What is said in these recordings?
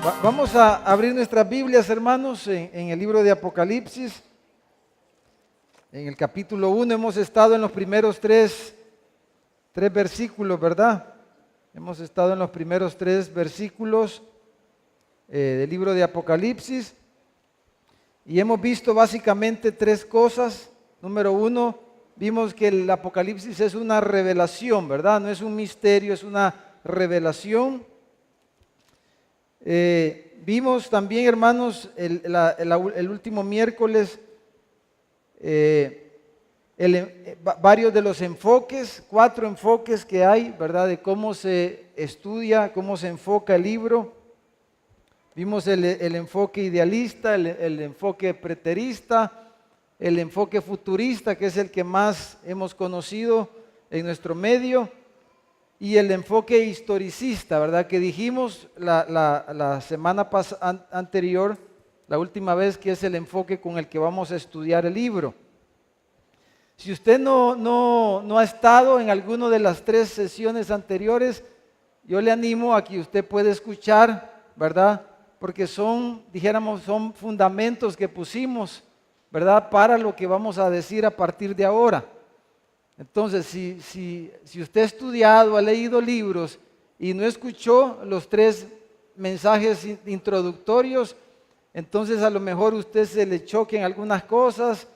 Vamos a abrir nuestras Biblias, hermanos, en el libro de Apocalipsis. En el capítulo 1 hemos estado en los primeros tres versículos, ¿verdad? Hemos estado en los primeros 3 versículos del libro de Apocalipsis y hemos visto básicamente 3 cosas. Número 1, vimos que el Apocalipsis es una revelación, ¿verdad? No es un misterio, es una revelación. Vimos también, hermanos, el último miércoles varios de los enfoques, 4 enfoques que hay, ¿verdad? De cómo se estudia, cómo se enfoca el libro. Vimos el enfoque idealista, el enfoque preterista, el enfoque futurista, que es el que más hemos conocido en nuestro medio, y el enfoque historicista, ¿verdad? Que dijimos la semana anterior, la última vez, que es el enfoque con el que vamos a estudiar el libro. Si usted no ha estado en alguna de las 3 sesiones anteriores, yo le animo a que usted pueda escuchar, ¿verdad? Porque son fundamentos que pusimos, ¿verdad? Para lo que vamos a decir a partir de ahora. Entonces, si usted ha estudiado, ha leído libros y no escuchó los 3 mensajes introductorios, entonces a lo mejor usted se le choque en algunas cosas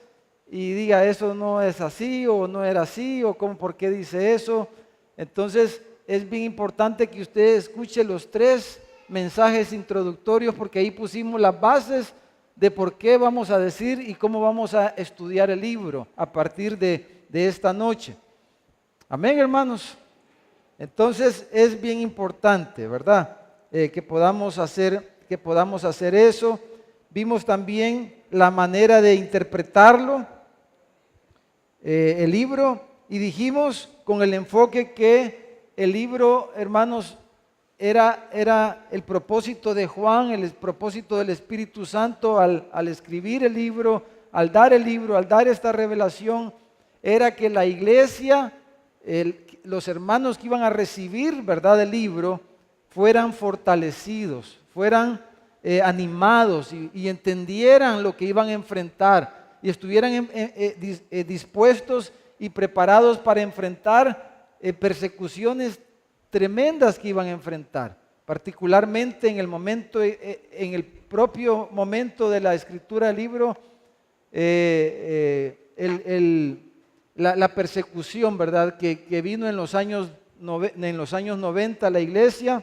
y diga, eso no es así, o no era así, o cómo, por qué dice eso. Entonces, es bien importante que usted escuche los 3 mensajes introductorios, porque ahí pusimos las bases de por qué vamos a decir y cómo vamos a estudiar el libro a partir de esta noche. Amén, hermanos. Entonces es bien importante, ¿verdad? Que podamos hacer eso. Vimos también la manera de interpretarlo, el libro, y dijimos con el enfoque que el libro, hermanos, era el propósito de Juan, el propósito del Espíritu Santo al escribir el libro, al dar esta revelación, era que la iglesia, los hermanos que iban a recibir, ¿verdad?, el libro, fueran fortalecidos, fueran animados y entendieran lo que iban a enfrentar y estuvieran dispuestos y preparados para enfrentar persecuciones tremendas que iban a enfrentar, particularmente en el propio momento de la escritura del libro, la persecución, ¿verdad?, que vino en los años 90 a la iglesia,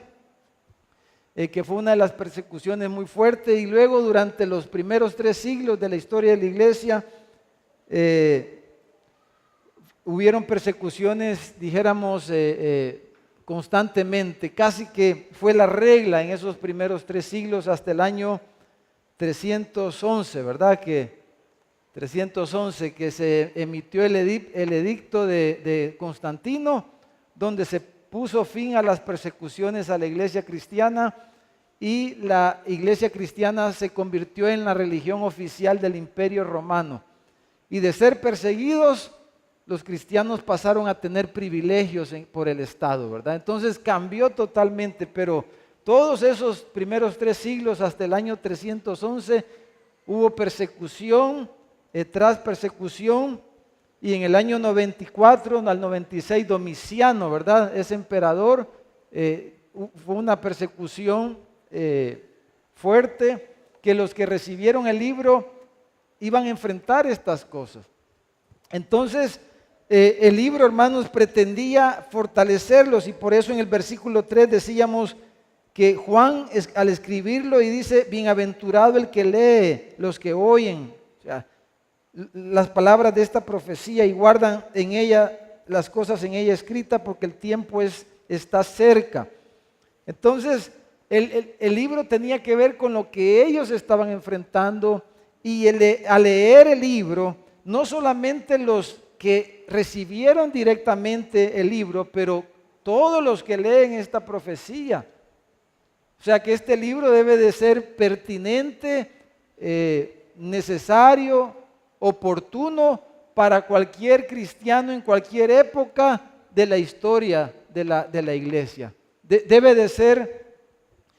que fue una de las persecuciones muy fuertes, y luego durante los primeros 3 siglos de la historia de la iglesia, hubieron persecuciones, dijéramos, constantemente, casi que fue la regla en esos primeros 3 siglos hasta el año 311, ¿verdad? Que 311, que se emitió el edicto de Constantino, donde se puso fin a las persecuciones a la iglesia cristiana, y la iglesia cristiana se convirtió en la religión oficial del Imperio Romano. Y de ser perseguidos, los cristianos pasaron a tener privilegios por el Estado, ¿verdad? Entonces cambió totalmente, pero todos esos primeros 3 siglos hasta el año 311 hubo persecución tras persecución, y en el año 94 al 96 Domiciano, ¿verdad?, ese emperador, fue una persecución fuerte, que los que recibieron el libro iban a enfrentar estas cosas. Entonces, el libro, hermanos, pretendía fortalecerlos, y por eso en el versículo 3 decíamos que Juan, al escribirlo, y dice, bienaventurado el que lee, los que oyen, o sea, las palabras de esta profecía y guardan en ella las cosas en ella escritas, porque el tiempo está cerca. Entonces, el libro tenía que ver con lo que ellos estaban enfrentando, y al leer el libro, no solamente los que recibieron directamente el libro, pero todos los que leen esta profecía. O sea que este libro debe de ser pertinente, necesario, oportuno para cualquier cristiano en cualquier época de la historia de la iglesia. Debe de ser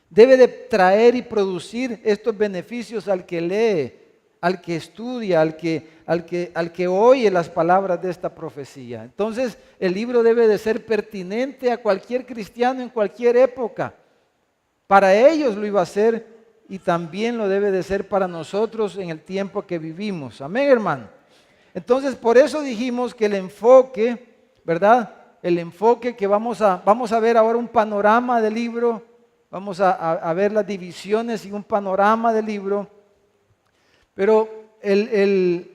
Debe de traer y producir estos beneficios al que lee, al que estudia, al que oye las palabras de esta profecía. Entonces, el libro debe de ser pertinente a cualquier cristiano en cualquier época. Para ellos lo iba a ser y también lo debe de ser para nosotros en el tiempo que vivimos. Amén, hermano. Entonces, por eso dijimos que el enfoque, ¿verdad? El enfoque que vamos a ver ahora un panorama del libro, vamos a ver las divisiones y un panorama del libro, pero el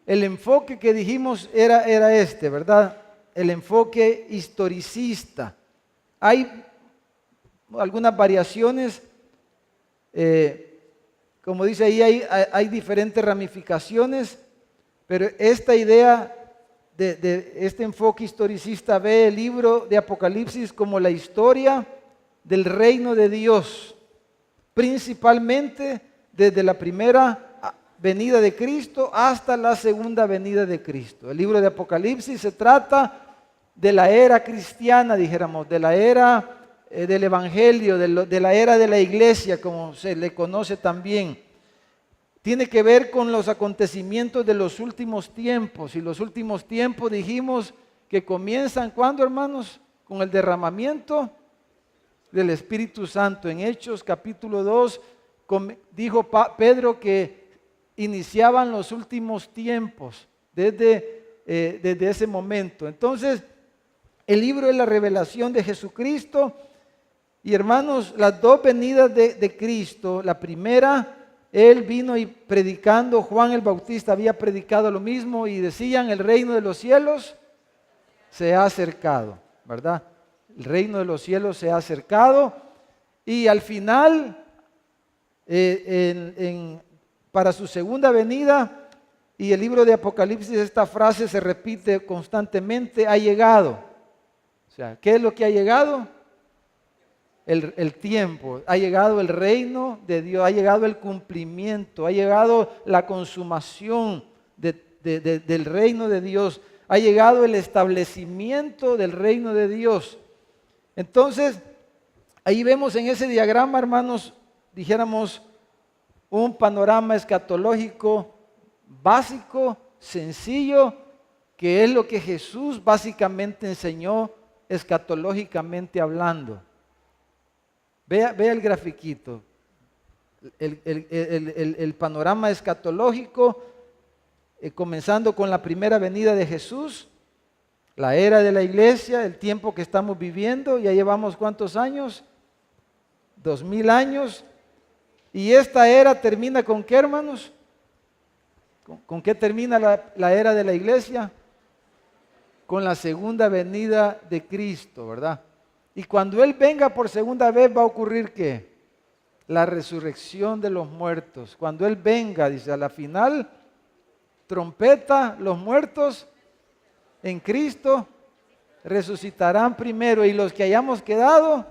enfoque que dijimos era este, ¿verdad? El enfoque historicista. Hay algunas variaciones, como dice ahí, hay diferentes ramificaciones, pero esta idea de este enfoque historicista ve el libro de Apocalipsis como la historia del reino de Dios, principalmente desde la primera venida de Cristo hasta la segunda venida de Cristo. El libro de Apocalipsis se trata de la era cristiana, dijéramos, de la era del Evangelio, de la era de la iglesia, como se le conoce también. Tiene que ver con los acontecimientos de los últimos tiempos. Y los últimos tiempos dijimos que comienzan, ¿cuándo, hermanos? Con el derramamiento del Espíritu Santo. En Hechos capítulo 2 dijo Pedro que iniciaban los últimos tiempos desde ese momento. Entonces, el libro es la revelación de Jesucristo. Y hermanos, las dos venidas de Cristo, la primera, Él vino y predicando, Juan el Bautista había predicado lo mismo y decían, el reino de los cielos se ha acercado, ¿verdad? El reino de los cielos se ha acercado y al final, para su segunda venida, y el libro de Apocalipsis, esta frase se repite constantemente, ha llegado. O sea, ¿qué es lo que ha llegado? El tiempo, ha llegado el reino de Dios, ha llegado el cumplimiento, ha llegado la consumación del reino de Dios, ha llegado el establecimiento del reino de Dios. Entonces, ahí vemos en ese diagrama, hermanos, dijéramos, un panorama escatológico básico, sencillo, que es lo que Jesús básicamente enseñó escatológicamente hablando. Vea el grafiquito, el panorama escatológico, comenzando con la primera venida de Jesús, la era de la iglesia, el tiempo que estamos viviendo, ya llevamos ¿cuántos años? 2000 años, y esta era termina ¿con qué, hermanos? ¿Con qué termina la era de la iglesia? Con la segunda venida de Cristo, ¿verdad? Y cuando Él venga por segunda vez va a ocurrir ¿qué? La resurrección de los muertos. Cuando Él venga, dice, a la final, trompeta, los muertos en Cristo resucitarán primero y los que hayamos quedado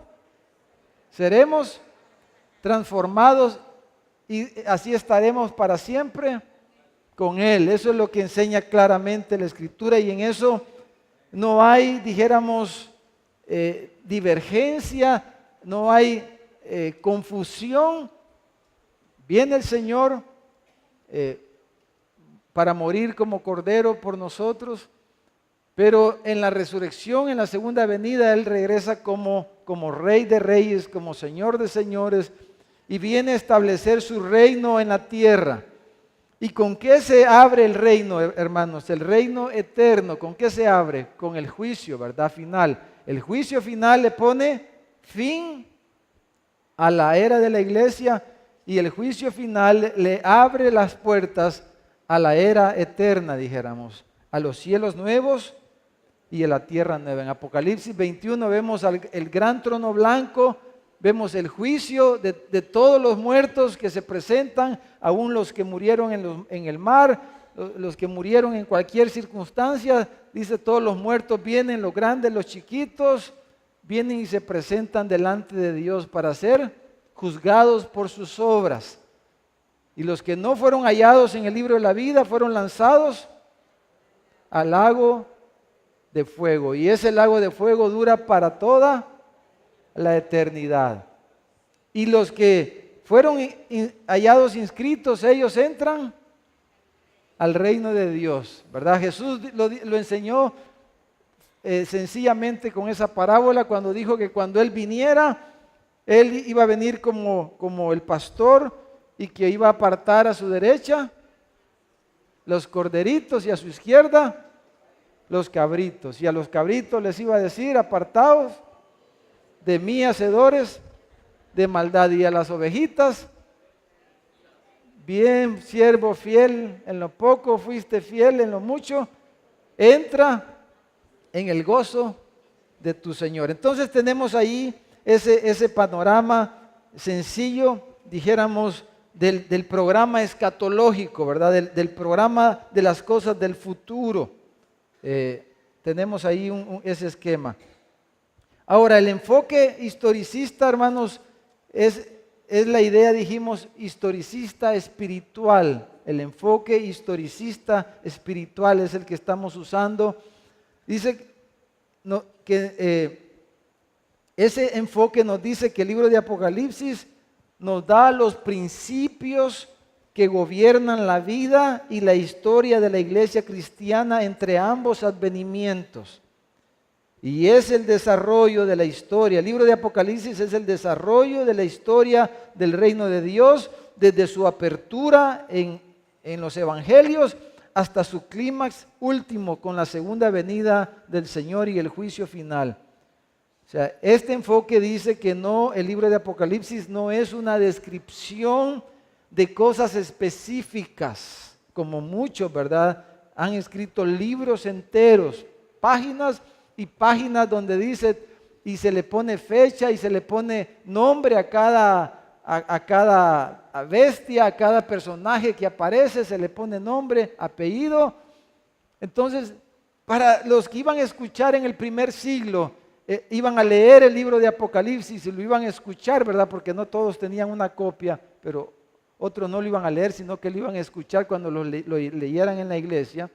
seremos transformados y así estaremos para siempre con Él. Eso es lo que enseña claramente la Escritura y en eso no hay, dijéramos, divergencia, no hay confusión. Viene el Señor para morir como cordero por nosotros, pero en la resurrección, en la segunda venida, Él regresa como Rey de Reyes, como Señor de Señores, y viene a establecer su reino en la tierra. ¿Y con qué se abre el reino, hermanos? El reino eterno, ¿con qué se abre? Con el juicio, ¿verdad? Final. El juicio final le pone fin a la era de la iglesia y el juicio final le abre las puertas a la era eterna, dijéramos, a los cielos nuevos y a la tierra nueva. En Apocalipsis 21 vemos el gran trono blanco, vemos el juicio de todos los muertos que se presentan, aún los que murieron en el mar, los que murieron en cualquier circunstancia. Dice, todos los muertos vienen, los grandes, los chiquitos, vienen y se presentan delante de Dios para ser juzgados por sus obras. Y los que no fueron hallados en el libro de la vida fueron lanzados al lago de fuego. Y ese lago de fuego dura para toda la eternidad. Y los que fueron hallados inscritos, ellos entran al reino de Dios, ¿verdad? Jesús lo enseñó sencillamente con esa parábola cuando dijo que cuando Él viniera, Él iba a venir como el pastor y que iba a apartar a su derecha los corderitos y a su izquierda los cabritos. Y a los cabritos les iba a decir: apartaos de mí, hacedores de maldad. Y a las ovejitas: bien, siervo fiel, en lo poco fuiste fiel, en lo mucho entra en el gozo de tu Señor. Entonces tenemos ahí ese panorama sencillo, dijéramos, del programa escatológico, ¿verdad? Del programa de las cosas del futuro. Tenemos ahí ese esquema. Ahora, el enfoque historicista, hermanos, es la idea, dijimos, historicista espiritual. El enfoque historicista espiritual es el que estamos usando. Dice que ese enfoque nos dice que el libro de Apocalipsis nos da los principios que gobiernan la vida y la historia de la iglesia cristiana entre ambos advenimientos. Y es el desarrollo de la historia. El libro de Apocalipsis es el desarrollo de la historia del reino de Dios desde su apertura en los evangelios hasta su clímax último con la segunda venida del Señor y el juicio final. O sea, este enfoque dice que no, el libro de Apocalipsis no es una descripción de cosas específicas, como muchos, ¿verdad? Han escrito libros enteros, páginas y páginas donde dice, y se le pone fecha y se le pone nombre a cada bestia, a cada personaje que aparece, se le pone nombre, apellido. Entonces, para los que iban a escuchar en el primer siglo, iban a leer el libro de Apocalipsis y lo iban a escuchar, ¿verdad? Porque no todos tenían una copia, pero otros no lo iban a leer, sino que lo iban a escuchar cuando lo leyeran en la iglesia.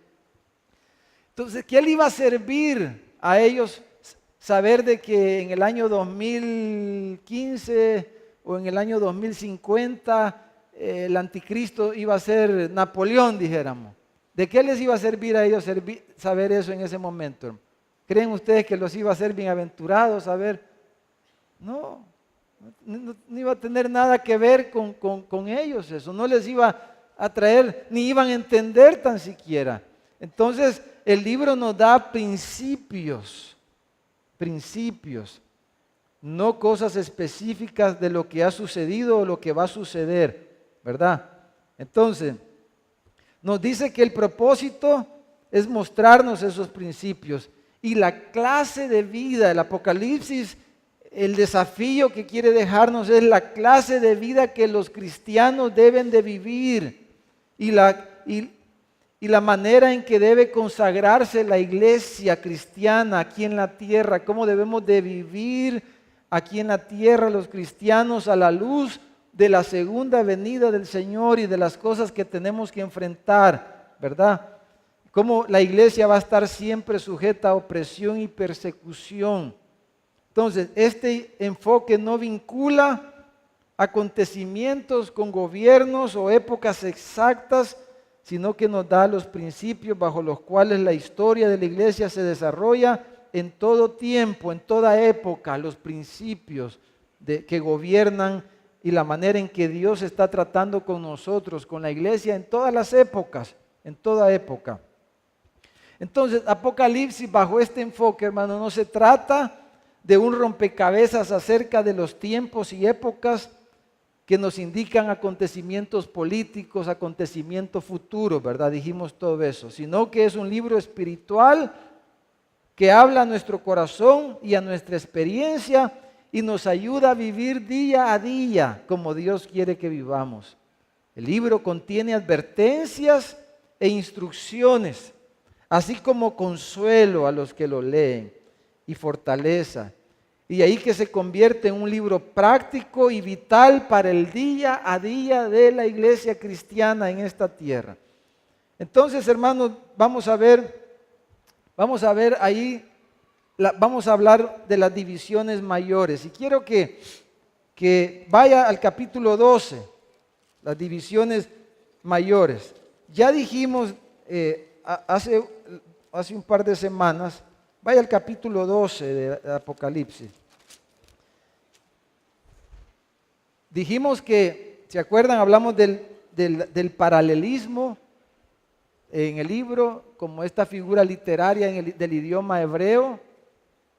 Entonces, ¿qué le iba a servir a ellos saber de que en el año 2015 o en el año 2050 el anticristo iba a ser Napoleón, dijéramos? ¿De qué les iba a servir a ellos saber eso en ese momento? ¿Creen ustedes que los iba a hacer bienaventurados saber? No iba a tener nada que ver con ellos eso, no les iba a traer, ni iban a entender tan siquiera. Entonces, el libro nos da principios, no cosas específicas de lo que ha sucedido o lo que va a suceder, ¿verdad? Entonces, nos dice que el propósito es mostrarnos esos principios y la clase de vida. El Apocalipsis, el desafío que quiere dejarnos es la clase de vida que los cristianos deben de vivir y la manera en que debe consagrarse la iglesia cristiana aquí en la tierra, cómo debemos de vivir aquí en la tierra los cristianos a la luz de la segunda venida del Señor y de las cosas que tenemos que enfrentar, ¿verdad? Cómo la iglesia va a estar siempre sujeta a opresión y persecución. Entonces, este enfoque no vincula acontecimientos con gobiernos o épocas exactas, sino que nos da los principios bajo los cuales la historia de la iglesia se desarrolla en todo tiempo, en toda época, los principios que gobiernan y la manera en que Dios está tratando con nosotros, con la iglesia en todas las épocas, en toda época. Entonces, Apocalipsis bajo este enfoque, hermano, no se trata de un rompecabezas acerca de los tiempos y épocas que nos indican acontecimientos políticos, acontecimientos futuros, ¿verdad? Dijimos todo eso, sino que es un libro espiritual que habla a nuestro corazón y a nuestra experiencia y nos ayuda a vivir día a día como Dios quiere que vivamos. El libro contiene advertencias e instrucciones, así como consuelo a los que lo leen y fortaleza. Y ahí que se convierte en un libro práctico y vital para el día a día de la iglesia cristiana en esta tierra. Entonces, hermanos, vamos a ver ahí, vamos a hablar de las divisiones mayores. Y quiero que que vaya al capítulo 12, las divisiones mayores. Ya dijimos hace un par de semanas, vaya al capítulo 12 de Apocalipsis. Dijimos que, ¿se acuerdan? Hablamos del paralelismo en el libro, como esta figura literaria del idioma hebreo,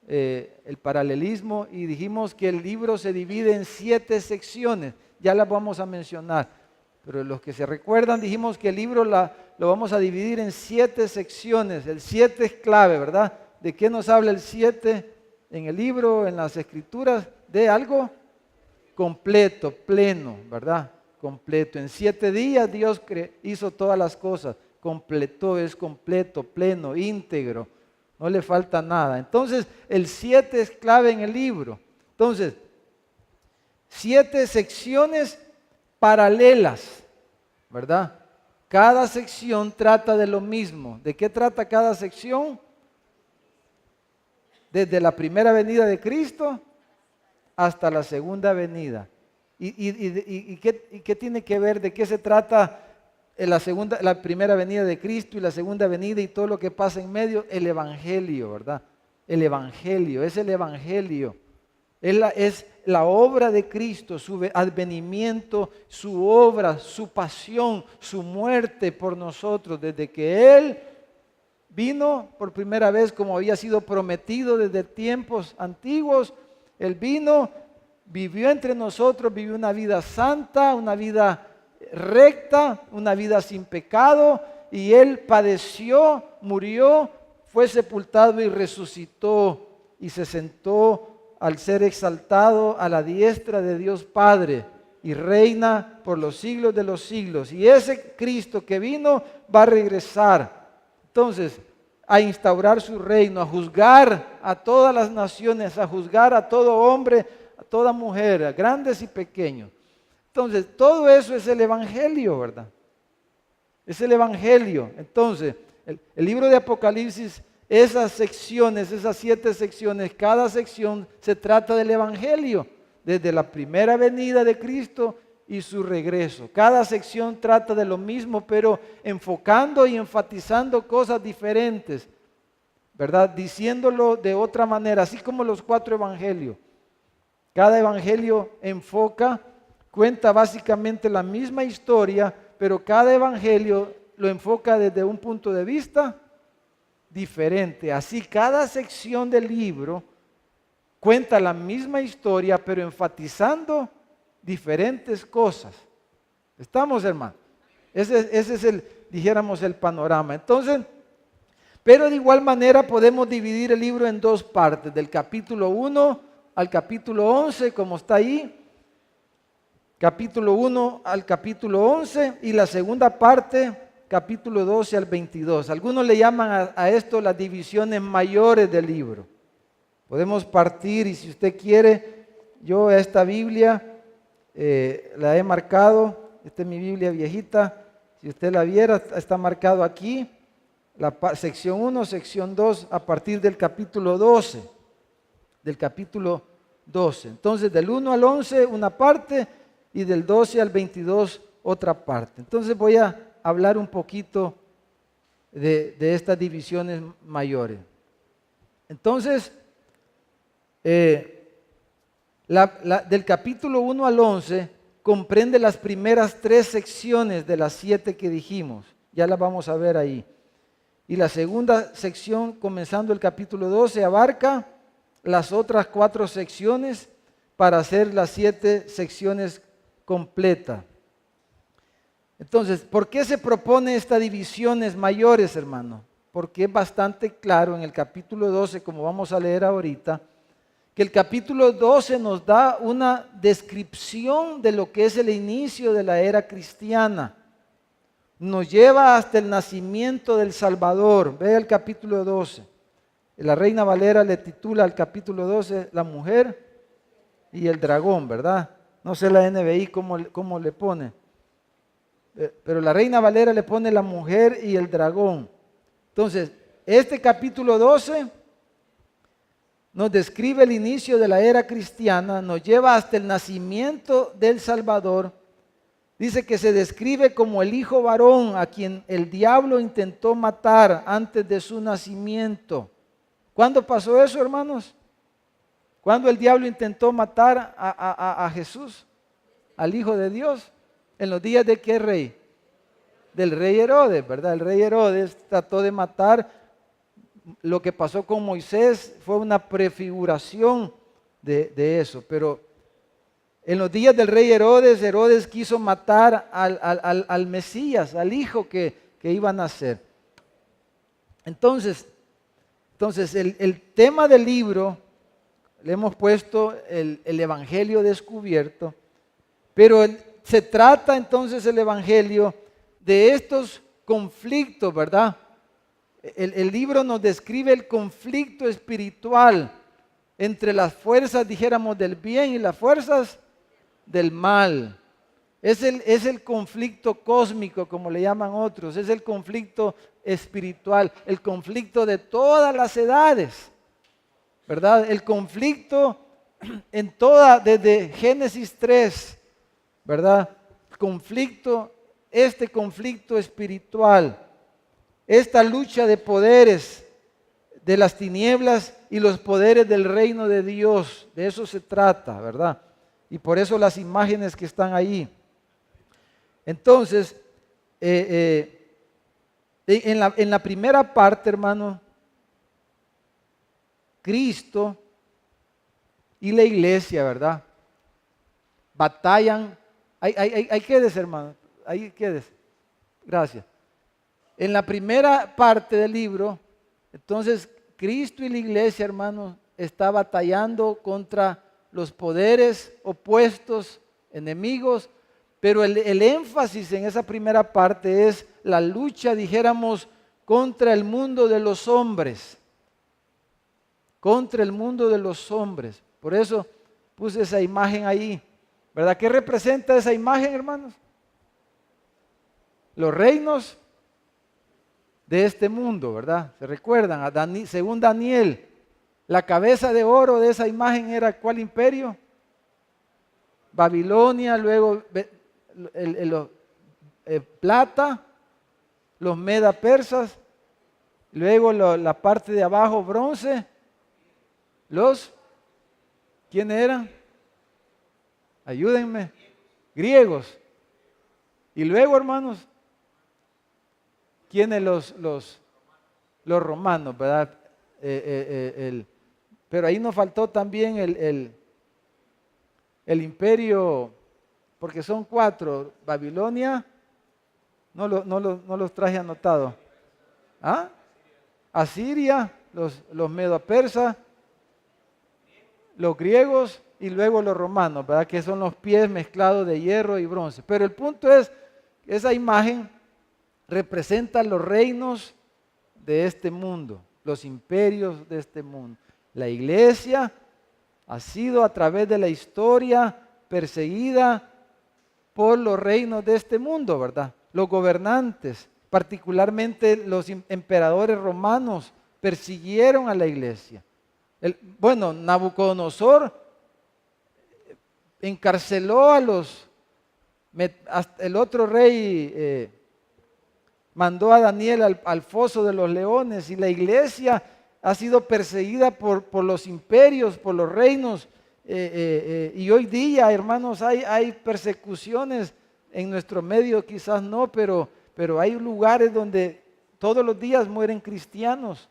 el paralelismo, y dijimos que el libro se divide en 7 secciones, ya las vamos a mencionar, pero los que se recuerdan, dijimos que el libro lo vamos a dividir en 7 secciones, el 7 es clave, ¿verdad? ¿De qué nos habla el 7 en el libro, en las escrituras? De algo completo, pleno, ¿verdad? Completo. En 7 días Dios hizo todas las cosas, completó, es completo, pleno, íntegro, no le falta nada. Entonces, el 7 es clave en el libro. Entonces, 7 secciones paralelas, ¿verdad? Cada sección trata de lo mismo. ¿De qué trata cada sección? Desde la primera venida de Cristo hasta la segunda venida. ¿Y qué tiene que ver? ¿De qué se trata la primera venida de Cristo y la segunda venida y todo lo que pasa en medio? El Evangelio, ¿verdad? El Evangelio, es el Evangelio. Es la obra de Cristo, su advenimiento, su obra, su pasión, su muerte por nosotros, desde que Él vino por primera vez como había sido prometido desde tiempos antiguos. Él vino, vivió entre nosotros, vivió una vida santa, una vida recta, una vida sin pecado, y Él padeció, murió, fue sepultado y resucitó y se sentó al ser exaltado a la diestra de Dios Padre y reina por los siglos de los siglos. Y ese Cristo que vino va a regresar entonces a instaurar su reino, a juzgar a todas las naciones, a juzgar a todo hombre, a toda mujer, a grandes y pequeños. Entonces, todo eso es el Evangelio, ¿verdad? Es el Evangelio. Entonces, el libro de Apocalipsis, esas secciones, esas 7 secciones, cada sección se trata del Evangelio, desde la primera venida de Cristo y su regreso. Cada sección trata de lo mismo, pero enfocando y enfatizando cosas diferentes, ¿verdad? Diciéndolo de otra manera, así como los 4 evangelios. Cada evangelio cuenta básicamente la misma historia, pero cada evangelio lo enfoca desde un punto de vista diferente. Así cada sección del libro cuenta la misma historia, pero enfatizando diferentes cosas. ¿Estamos, hermano? Ese es dijéramos, el panorama. Entonces, pero de igual manera podemos dividir el libro en 2 partes, del capítulo 1 al capítulo 11, como está ahí. Capítulo 1 al capítulo 11 y la segunda parte, capítulo 12 al 22. Algunos le llaman a esto las divisiones mayores del libro. Podemos partir, y si usted quiere, yo esta Biblia la he marcado, esta es mi Biblia viejita, si usted la viera, está marcado aquí, sección 1, sección 2, a partir del capítulo 12, Entonces, del 1 al 11 una parte, y del 12 al 22 otra parte. Entonces voy a hablar un poquito de estas divisiones mayores. Entonces, del capítulo 1 al 11 comprende las primeras 3 secciones de las 7 que dijimos. Ya las vamos a ver ahí. Y la segunda sección, comenzando el capítulo 12, abarca las otras 4 secciones para hacer las 7 secciones completa. Entonces, ¿por qué se propone estas divisiones mayores, hermano? Porque es bastante claro en el capítulo 12, como vamos a leer ahorita, que el capítulo 12 nos da una descripción de lo que es el inicio de la era cristiana. Nos lleva hasta el nacimiento del Salvador. Vea el capítulo 12. La Reina Valera le titula al capítulo 12 La mujer y el dragón, ¿verdad? No sé la NBI cómo le pone, pero la Reina Valera le pone la mujer y el dragón. Entonces, este capítulo 12 nos describe el inicio de la era cristiana, nos lleva hasta el nacimiento del Salvador. Dice que se describe como el hijo varón a quien el diablo intentó matar antes de su nacimiento. ¿Cuándo pasó eso, hermanos? ¿Cuándo el diablo intentó matar a Jesús, al Hijo de Dios? ¿En los días de qué rey? Del rey Herodes, ¿verdad? El rey Herodes trató de matar. Lo que pasó con Moisés fue una prefiguración de eso. Pero en los días del rey Herodes, Herodes quiso matar al Mesías, al hijo que iba a nacer. Entonces el tema del libro, le hemos puesto el Evangelio descubierto, pero se trata entonces el Evangelio de estos conflictos, ¿verdad? El libro nos describe el conflicto espiritual entre las fuerzas, dijéramos, del bien y las fuerzas del mal. Es el conflicto cósmico, como le llaman otros, es el conflicto espiritual, el conflicto de todas las edades, ¿verdad? El conflicto desde Génesis 3, ¿verdad? Este conflicto espiritual, esta lucha de poderes de las tinieblas y los poderes del reino de Dios, de eso se trata, ¿verdad? Y por eso las imágenes que están ahí. Entonces, en la primera parte, hermano, Cristo y la iglesia, ¿verdad? Batallan. Ahí quédese, hermano. Ahí quédese. Gracias. En la primera parte del libro, entonces, Cristo y la iglesia, hermano, está batallando contra los poderes opuestos, enemigos, pero el énfasis en esa primera parte es la lucha, dijéramos, contra el mundo de los hombres. Contra el mundo de los hombres. Por eso puse esa imagen ahí. ¿Verdad? ¿Qué representa esa imagen, hermanos? Los reinos de este mundo, ¿verdad? ¿Se recuerdan? Según Daniel, la cabeza de oro de esa imagen era ¿cuál imperio? Babilonia, luego plata, los meda persas, luego la parte de abajo bronce, ¿quiénes eran? Ayúdenme, griegos. Y luego, hermanos, ¿quiénes los romanos, verdad? Pero ahí nos faltó también el imperio, porque son 4, Babilonia, no los traje anotados. ¿Ah? Asiria, los medo-persas, los griegos y luego los romanos, ¿verdad? Que son los pies mezclados de hierro y bronce. Pero el punto es, esa imagen representa los reinos de este mundo, los imperios de este mundo. La iglesia ha sido a través de la historia perseguida por los reinos de este mundo, ¿verdad? Los gobernantes, particularmente los emperadores romanos, persiguieron a la iglesia. Nabucodonosor encarceló el otro rey mandó a Daniel al foso de los leones, y la iglesia ha sido perseguida por los imperios, por los reinos, y hoy día, hermanos, hay persecuciones en nuestro medio, quizás no, pero hay lugares donde todos los días mueren cristianos,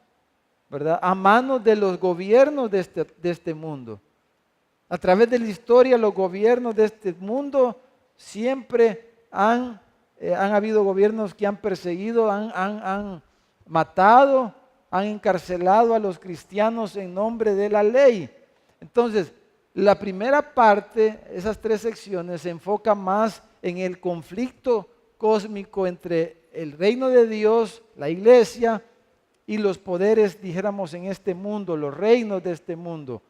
¿verdad? A manos de los gobiernos de este mundo. A través de la historia, los gobiernos de este mundo siempre han habido gobiernos que han perseguido, han matado, han encarcelado a los cristianos en nombre de la ley. Entonces, la primera parte, esas 3 secciones, se enfoca más en el conflicto cósmico entre el reino de Dios, la iglesia, y los poderes, dijéramos, en este mundo, los reinos de este mundo,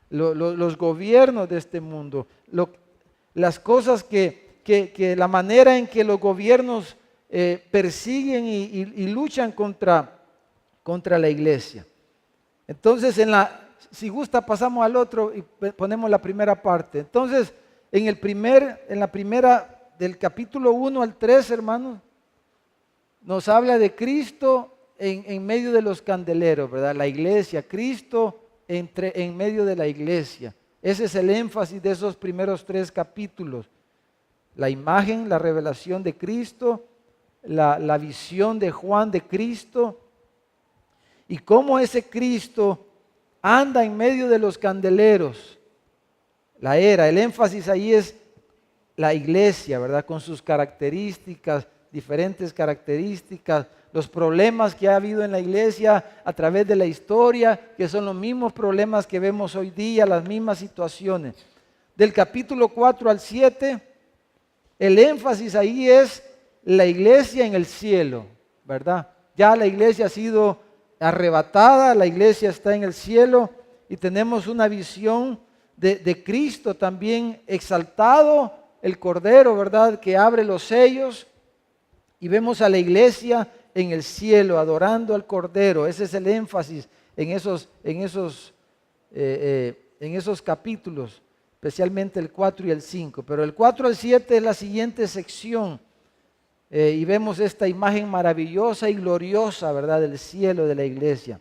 los gobiernos de este mundo, las cosas que la manera en que los gobiernos persiguen y luchan contra la iglesia. Entonces, en la si gusta pasamos al otro y ponemos la primera parte. Entonces, en la primera, del capítulo 1 al 3, hermanos, nos habla de Cristo en medio de los candeleros, ¿verdad? La iglesia, Cristo en medio de la iglesia. Ese es el énfasis de esos primeros 3 capítulos. La imagen, la revelación de Cristo, la visión de Juan de Cristo y cómo ese Cristo anda en medio de los candeleros. El énfasis ahí es la iglesia, ¿verdad? Con sus características, diferentes características, los problemas que ha habido en la iglesia a través de la historia, que son los mismos problemas que vemos hoy día, las mismas situaciones. Del capítulo 4 al 7, el énfasis ahí es la iglesia en el cielo, ¿verdad? Ya la iglesia ha sido arrebatada, la iglesia está en el cielo y tenemos una visión de Cristo también exaltado, el Cordero, ¿verdad? Que abre los sellos y vemos a la iglesia en el cielo adorando al Cordero. Ese es el énfasis en esos capítulos, especialmente el 4 y el 5. Pero el 4 al 7 es la siguiente sección. Y vemos esta imagen maravillosa y gloriosa, ¿verdad? Del cielo de la iglesia.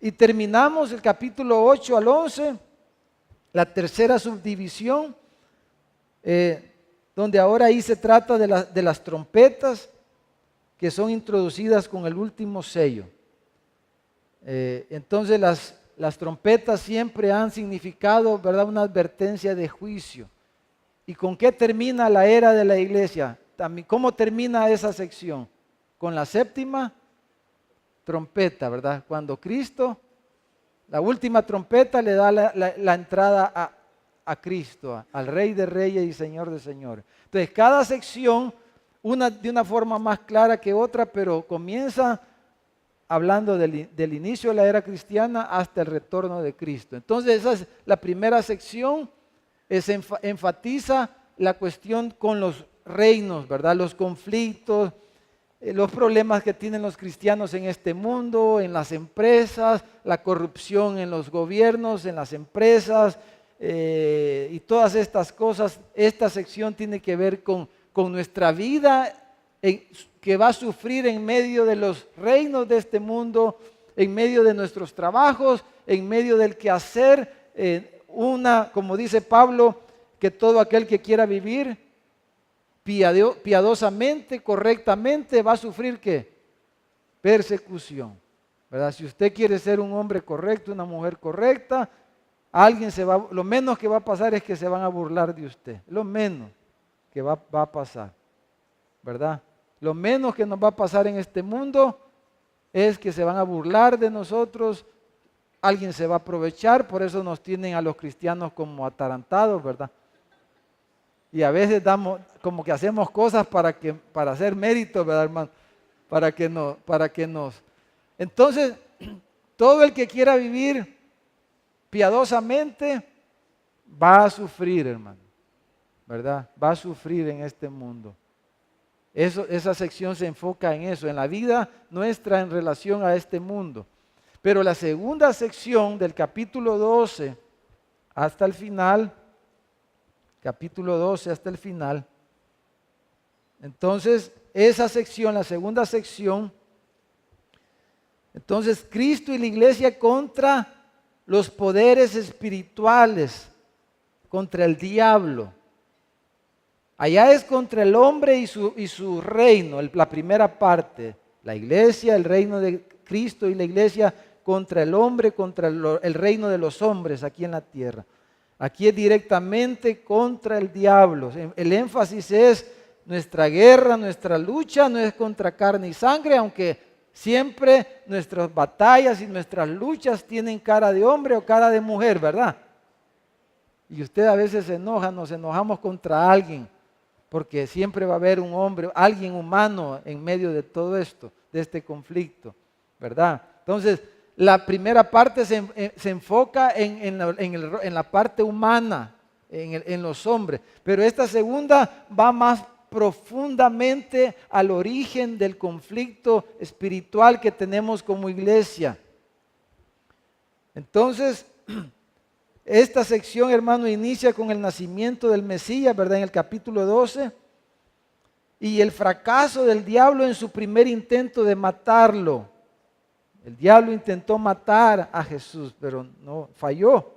Y terminamos el capítulo 8 al 11, la tercera subdivisión, donde ahora ahí se trata de las trompetas que son introducidas con el último sello. Entonces las trompetas siempre han significado, ¿verdad? Una advertencia de juicio. ¿Y con qué termina la era de la iglesia? ¿Cómo termina esa sección? Con la séptima trompeta, ¿verdad? Cuando Cristo, la última trompeta le da la entrada a Cristo, al Rey de Reyes y Señor de Señores. Entonces, cada sección, de una forma más clara que otra, pero comienza hablando del inicio de la era cristiana hasta el retorno de Cristo. Entonces, esa es la primera sección, enfatiza la cuestión con los reinos, ¿verdad? Los conflictos, los problemas que tienen los cristianos en este mundo, en las empresas, la corrupción en los gobiernos, en las empresas y todas estas cosas. Esta sección tiene que ver con nuestra vida que va a sufrir en medio de los reinos de este mundo, en medio de nuestros trabajos, en medio del quehacer, como dice Pablo, que todo aquel que quiera vivir piadosamente, correctamente, va a sufrir ¿qué? Persecución, ¿verdad? Si usted quiere ser un hombre correcto, una mujer correcta, lo menos que va a pasar es que se van a burlar de usted, lo menos que va a pasar, ¿verdad? Lo menos que nos va a pasar en este mundo es que se van a burlar de nosotros, alguien se va a aprovechar, por eso nos tienen a los cristianos como atarantados, ¿verdad? Y a veces como que hacemos cosas para hacer mérito, ¿verdad, hermano? Para que nos. Entonces, todo el que quiera vivir piadosamente va a sufrir, hermano, ¿verdad? Va a sufrir en este mundo. Esa sección se enfoca en eso, en la vida nuestra en relación a este mundo. Pero la segunda sección del capítulo 12 hasta el final, capítulo 12 hasta el final. Entonces, esa sección, la segunda sección, entonces Cristo y la iglesia contra los poderes espirituales, contra el diablo. Allá es contra el hombre y su reino, la primera parte. La iglesia, el reino de Cristo y la iglesia contra el hombre, contra el reino de los hombres aquí en la tierra. Aquí es directamente contra el diablo. El énfasis es nuestra guerra, nuestra lucha no es contra carne y sangre, aunque siempre nuestras batallas y nuestras luchas tienen cara de hombre o cara de mujer, ¿verdad? Y usted a veces se enoja, nos enojamos contra alguien, porque siempre va a haber un hombre, alguien humano en medio de todo esto, de este conflicto, ¿verdad? Entonces, la primera parte se enfoca en la parte humana, en los hombres, pero esta segunda va más profundamente al origen del conflicto espiritual que tenemos como iglesia. Entonces, esta sección, hermano, inicia con el nacimiento del Mesías, ¿verdad? En el capítulo 12. Y el fracaso del diablo en su primer intento de matarlo. El diablo intentó matar a Jesús, pero no falló.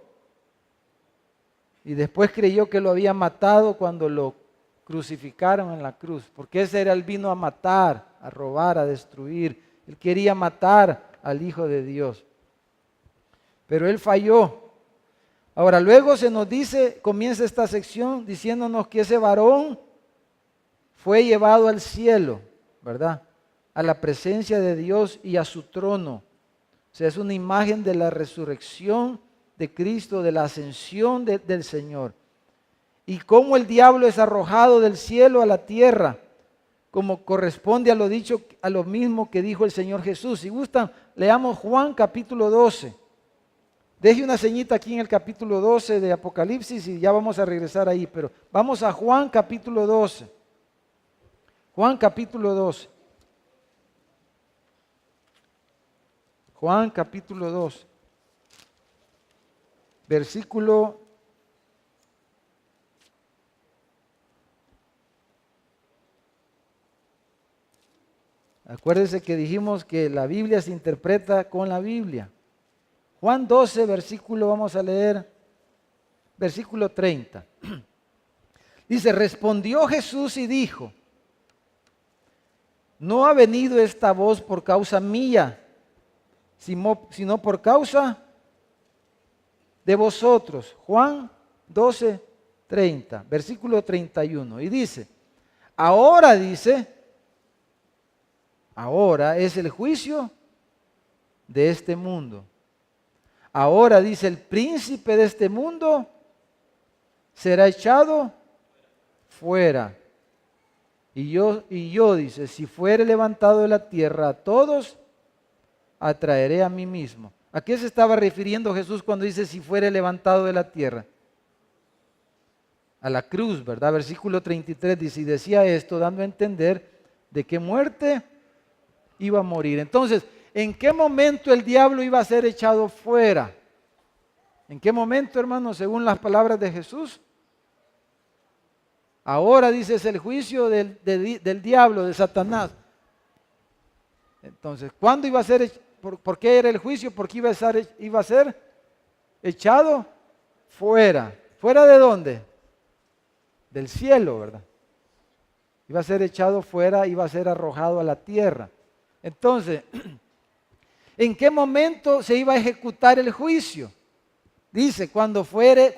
Y después creyó que lo había matado cuando lo crucificaron en la cruz. Porque ese era, él vino a matar, a robar, a destruir. Él quería matar al Hijo de Dios. Pero él falló. Ahora, luego se nos dice, comienza esta sección diciéndonos que ese varón fue llevado al cielo, ¿verdad? A la presencia de Dios y a su trono. O sea, es una imagen de la resurrección de Cristo, de la ascensión del Señor. Y cómo el diablo es arrojado del cielo a la tierra, como corresponde a lo dicho, a lo mismo que dijo el Señor Jesús. Si gustan, leamos Juan capítulo 12. Deje una ceñita aquí en el capítulo 12 de Apocalipsis y ya vamos a regresar ahí, pero vamos a Juan capítulo 12. Juan capítulo 12. Juan capítulo 2. Versículo 1. Acuérdense que dijimos que la Biblia se interpreta con la Biblia. Juan 12, versículo, vamos a leer, versículo 30. Dice, respondió Jesús y dijo, no ha venido esta voz por causa mía, sino por causa de vosotros. Juan 12, 30, versículo 31. Y dice, ahora es el juicio de este mundo. Ahora dice, el príncipe de este mundo será echado fuera. Y yo dice, si fuere levantado de la tierra a todos, atraeré a mí mismo. ¿A qué se estaba refiriendo Jesús cuando dice si fuere levantado de la tierra? A la cruz, ¿verdad? Versículo 33 dice, y decía esto dando a entender de qué muerte iba a morir. Entonces, ¿en qué momento el diablo iba a ser echado fuera? ¿En qué momento, hermano, según las palabras de Jesús? Ahora, dice, es el juicio del diablo, de Satanás. Entonces, ¿cuándo iba a ser? ¿Por qué era el juicio? Porque iba a ser echado fuera. ¿Fuera de dónde? Del cielo, ¿verdad? Iba a ser echado fuera, iba a ser arrojado a la tierra. Entonces, ¿en qué momento se iba a ejecutar el juicio? Dice, cuando fuere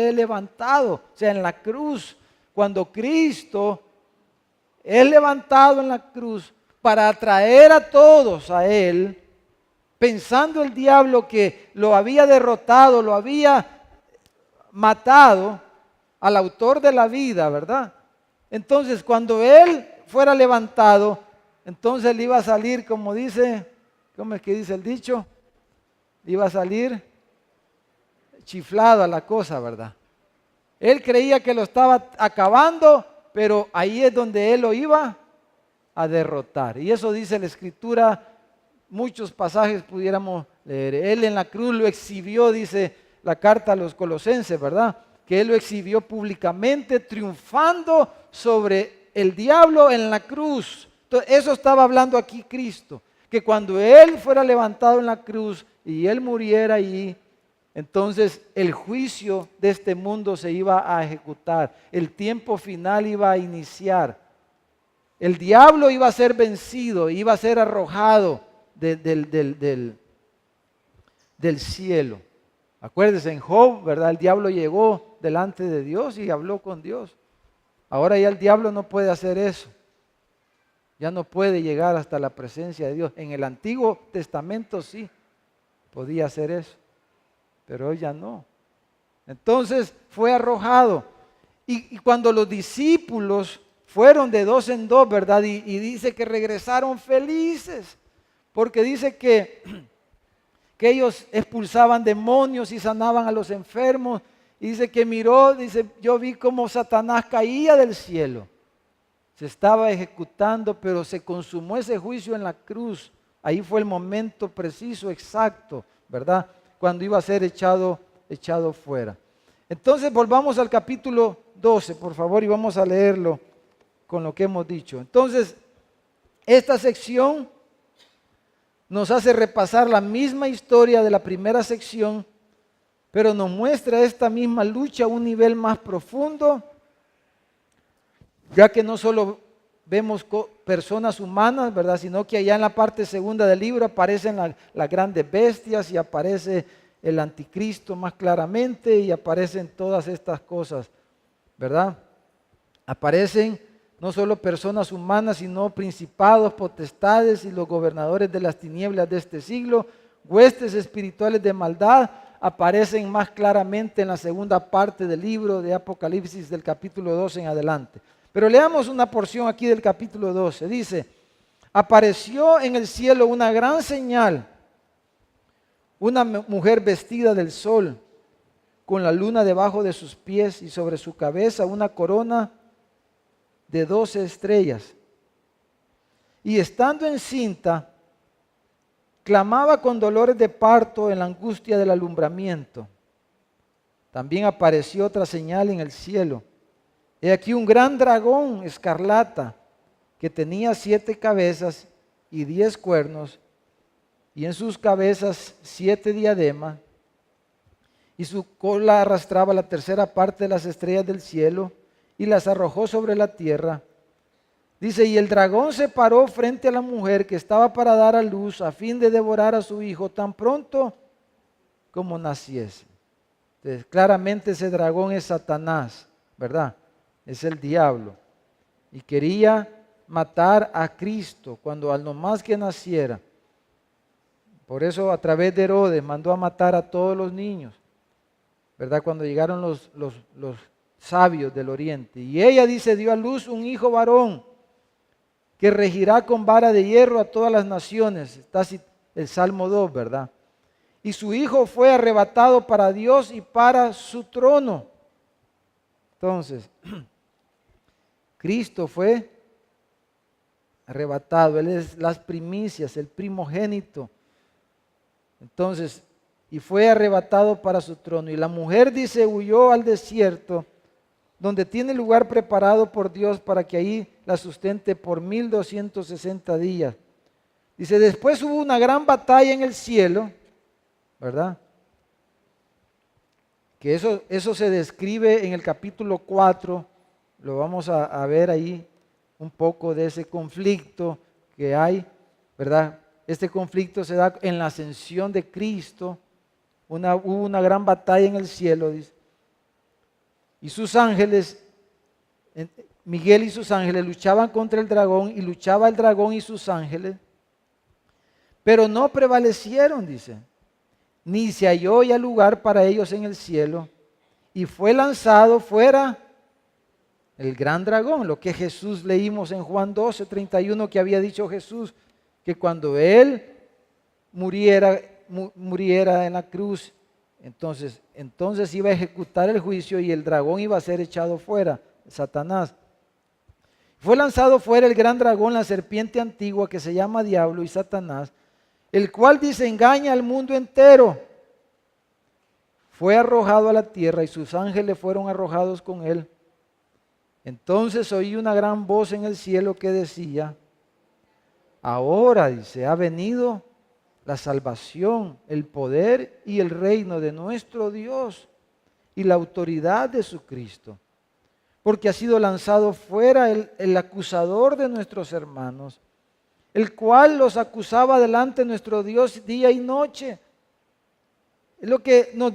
él levantado, o sea, en la cruz, cuando Cristo es levantado en la cruz para atraer a todos a él, pensando el diablo que lo había derrotado, lo había matado al autor de la vida, ¿verdad? Entonces, cuando él fuera levantado, entonces le iba a salir, como dice, ¿cómo es que dice el dicho? Le iba a salir chiflada la cosa, ¿verdad? Él creía que lo estaba acabando, pero ahí es donde él lo iba a derrotar. Y eso dice la Escritura, muchos pasajes pudiéramos leer. Él en la cruz lo exhibió, dice la carta a los Colosenses, ¿verdad? Que él lo exhibió públicamente, triunfando sobre el diablo en la cruz. Entonces, eso estaba hablando aquí Cristo, que cuando él fuera levantado en la cruz y él muriera allí, entonces el juicio de este mundo se iba a ejecutar, el tiempo final iba a iniciar, el diablo iba a ser vencido, iba a ser arrojado del cielo. Acuérdense en Job, ¿verdad? El diablo llegó delante de Dios y habló con Dios. Ahora ya el diablo no puede hacer eso, ya no puede llegar hasta la presencia de Dios. En el Antiguo Testamento sí podía hacer eso, pero hoy ya no. Entonces fue arrojado. Y cuando los discípulos fueron de dos en dos, ¿verdad? Y dice que regresaron felices, porque dice que ellos expulsaban demonios y sanaban a los enfermos. Y dice que miró, dice, yo vi cómo Satanás caía del cielo. Se estaba ejecutando, pero se consumó ese juicio en la cruz. Ahí fue el momento preciso, exacto, ¿verdad? Cuando iba a ser echado fuera. Entonces volvamos al capítulo 12, por favor, y vamos a leerlo con lo que hemos dicho. Entonces, esta sección nos hace repasar la misma historia de la primera sección, pero nos muestra esta misma lucha a un nivel más profundo, ya que no solo vemos personas humanas, ¿verdad? Sino que allá en la parte segunda del libro aparecen las grandes bestias y aparece el anticristo más claramente y aparecen todas estas cosas, ¿verdad? Aparecen no solo personas humanas, sino principados, potestades y los gobernadores de las tinieblas de este siglo, huestes espirituales de maldad, aparecen más claramente en la segunda parte del libro de Apocalipsis del capítulo 12 en adelante. Pero leamos una porción aquí del capítulo 12. Dice, apareció en el cielo una gran señal, una mujer vestida del sol, con la luna debajo de sus pies y sobre su cabeza una corona de 12 estrellas. Y estando encinta, clamaba con dolores de parto en la angustia del alumbramiento. También apareció otra señal en el cielo. He aquí un gran dragón escarlata que tenía 7 cabezas y 10 cuernos, y en sus cabezas 7 diademas, y su cola arrastraba la tercera parte de las estrellas del cielo y las arrojó sobre la tierra. Dice, y el dragón se paró frente a la mujer que estaba para dar a luz a fin de devorar a su hijo tan pronto como naciese. Entonces, claramente ese dragón es Satanás, ¿verdad? Es el diablo. Y quería matar a Cristo cuando al nomás que naciera. Por eso a través de Herodes mandó a matar a todos los niños, ¿verdad? Cuando llegaron los sabios del oriente. Y ella dice, dio a luz un hijo varón que regirá con vara de hierro a todas las naciones. Está así el Salmo 2, ¿verdad? Y su hijo fue arrebatado para Dios y para su trono. Entonces, Cristo fue arrebatado. Él es las primicias, el primogénito. Entonces, y fue arrebatado para su trono. Y la mujer, dice, huyó al desierto, donde tiene lugar preparado por Dios para que ahí la sustente por 1260 días. Dice, después hubo una gran batalla en el cielo, ¿verdad? Que eso se describe en el capítulo 4, lo vamos a ver ahí, un poco de ese conflicto que hay, ¿verdad? Este conflicto se da en la ascensión de Cristo, hubo una gran batalla en el cielo, dice. Y sus ángeles, Miguel y sus ángeles luchaban contra el dragón y luchaba el dragón y sus ángeles, pero no prevalecieron, dice, ni se halló ya lugar para ellos en el cielo, y fue lanzado fuera el gran dragón, lo que Jesús leímos en Juan 12:31 que había dicho Jesús, que cuando él muriera en la cruz, entonces iba a ejecutar el juicio y el dragón iba a ser echado fuera, Satanás. Fue lanzado fuera el gran dragón, la serpiente antigua que se llama Diablo y Satanás, el cual desengaña al mundo entero. Fue arrojado a la tierra y sus ángeles fueron arrojados con él. Entonces oí una gran voz en el cielo que decía, ahora, dice, ha venido la salvación, el poder y el reino de nuestro Dios y la autoridad de su Cristo. Porque ha sido lanzado fuera el acusador de nuestros hermanos, el cual los acusaba delante de nuestro Dios día y noche.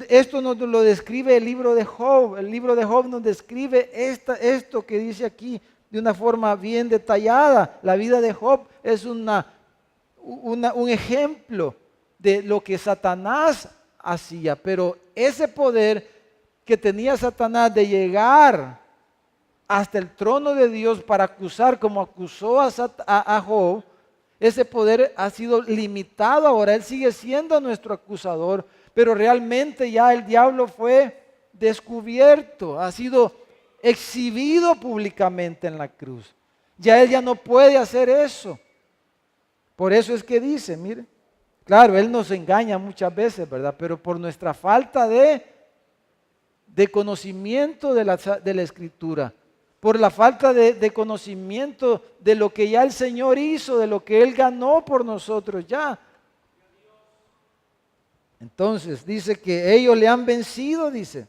Esto nos lo describe el libro de Job. El libro de Job nos describe esto que dice aquí de una forma bien detallada. La vida de Job es un ejemplo de lo que Satanás hacía. Pero ese poder que tenía Satanás de llegar hasta el trono de Dios para acusar como acusó a Job, ese poder ha sido limitado ahora. Él sigue siendo nuestro acusador, pero realmente ya el diablo fue descubierto, ha sido exhibido públicamente en la cruz. Ya él ya no puede hacer eso. Por eso es que dice, mire, Claro, Él nos engaña muchas veces, ¿verdad? Pero por nuestra falta de conocimiento de la Escritura, por la falta de conocimiento de lo que ya el Señor hizo, de lo que Él ganó por nosotros ya. Entonces dice que ellos le han vencido, dice.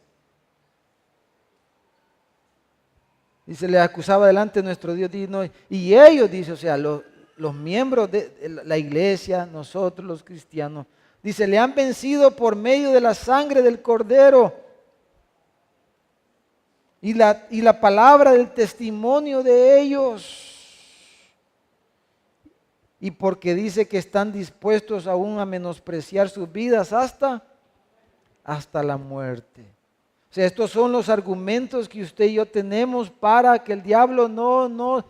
Dice, le acusaba delante de nuestro Dios digno. Y ellos, dice, o sea, los miembros de la iglesia, nosotros los cristianos, dice, le han vencido por medio de la sangre del Cordero y la palabra del testimonio de ellos. Y porque dice que están dispuestos aún a menospreciar sus vidas hasta la muerte. O sea, estos son los argumentos que usted y yo tenemos para que el diablo no nos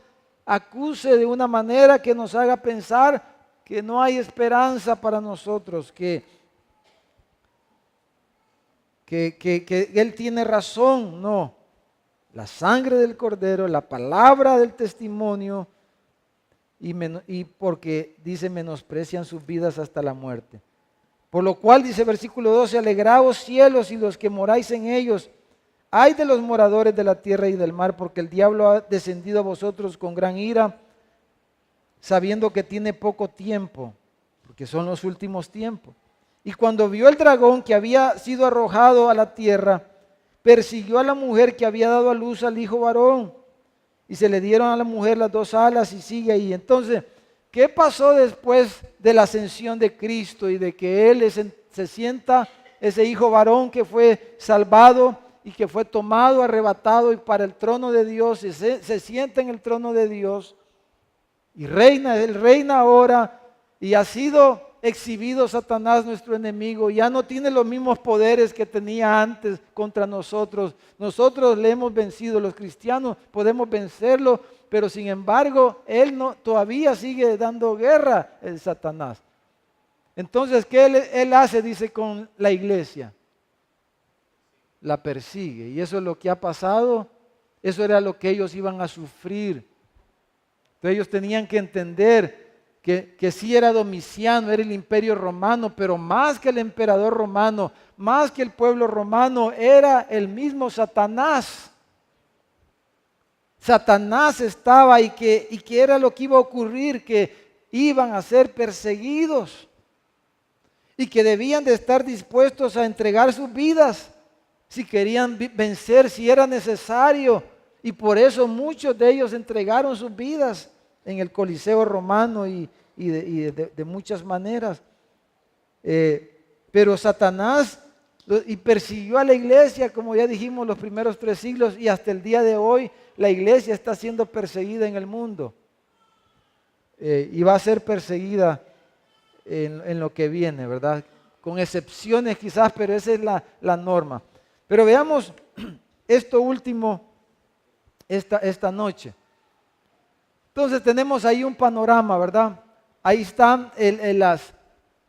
acuse de una manera que nos haga pensar que no hay esperanza para nosotros, que él tiene razón. No, la sangre del Cordero, la palabra del testimonio, y porque dice menosprecian sus vidas hasta la muerte. Por lo cual dice versículo 12, alegraos cielos y los que moráis en ellos. Ay de los moradores de la tierra y del mar, porque el diablo ha descendido a vosotros con gran ira, sabiendo que tiene poco tiempo, porque son los últimos tiempos. Y cuando vio el dragón que había sido arrojado a la tierra, persiguió a la mujer que había dado a luz al hijo varón, y se le dieron a la mujer las dos alas y sigue ahí. Entonces, ¿qué pasó después de la ascensión de Cristo y de que Él se sienta, ese hijo varón que fue salvado y que fue tomado, arrebatado y para el trono de Dios, y se sienta en el trono de Dios y reina, Él reina ahora y ha sido exhibido Satanás, nuestro enemigo? Ya no tiene los mismos poderes que tenía antes contra nosotros. Nosotros le hemos vencido, los cristianos podemos vencerlo, pero sin embargo, él todavía sigue dando guerra, el Satanás. Entonces, ¿qué él hace? Dice con la iglesia. La persigue. Y eso es lo que ha pasado. Eso era lo que ellos iban a sufrir. Entonces ellos tenían que entender que sí era Domiciano, era el imperio romano, pero más que el emperador romano, más que el pueblo romano, era el mismo Satanás. Satanás estaba y que era lo que iba a ocurrir, que iban a ser perseguidos y que debían de estar dispuestos a entregar sus vidas si querían vencer, si era necesario. Y por eso muchos de ellos entregaron sus vidas en el Coliseo romano y de muchas maneras. Pero Satanás persiguió a la iglesia, como ya dijimos, los primeros 3 siglos, y hasta el día de hoy la iglesia está siendo perseguida en el mundo. Y va a ser perseguida en lo que viene, ¿verdad? Con excepciones quizás, pero esa es la norma. Pero veamos esto último esta noche. Entonces tenemos ahí un panorama, ¿verdad? Ahí están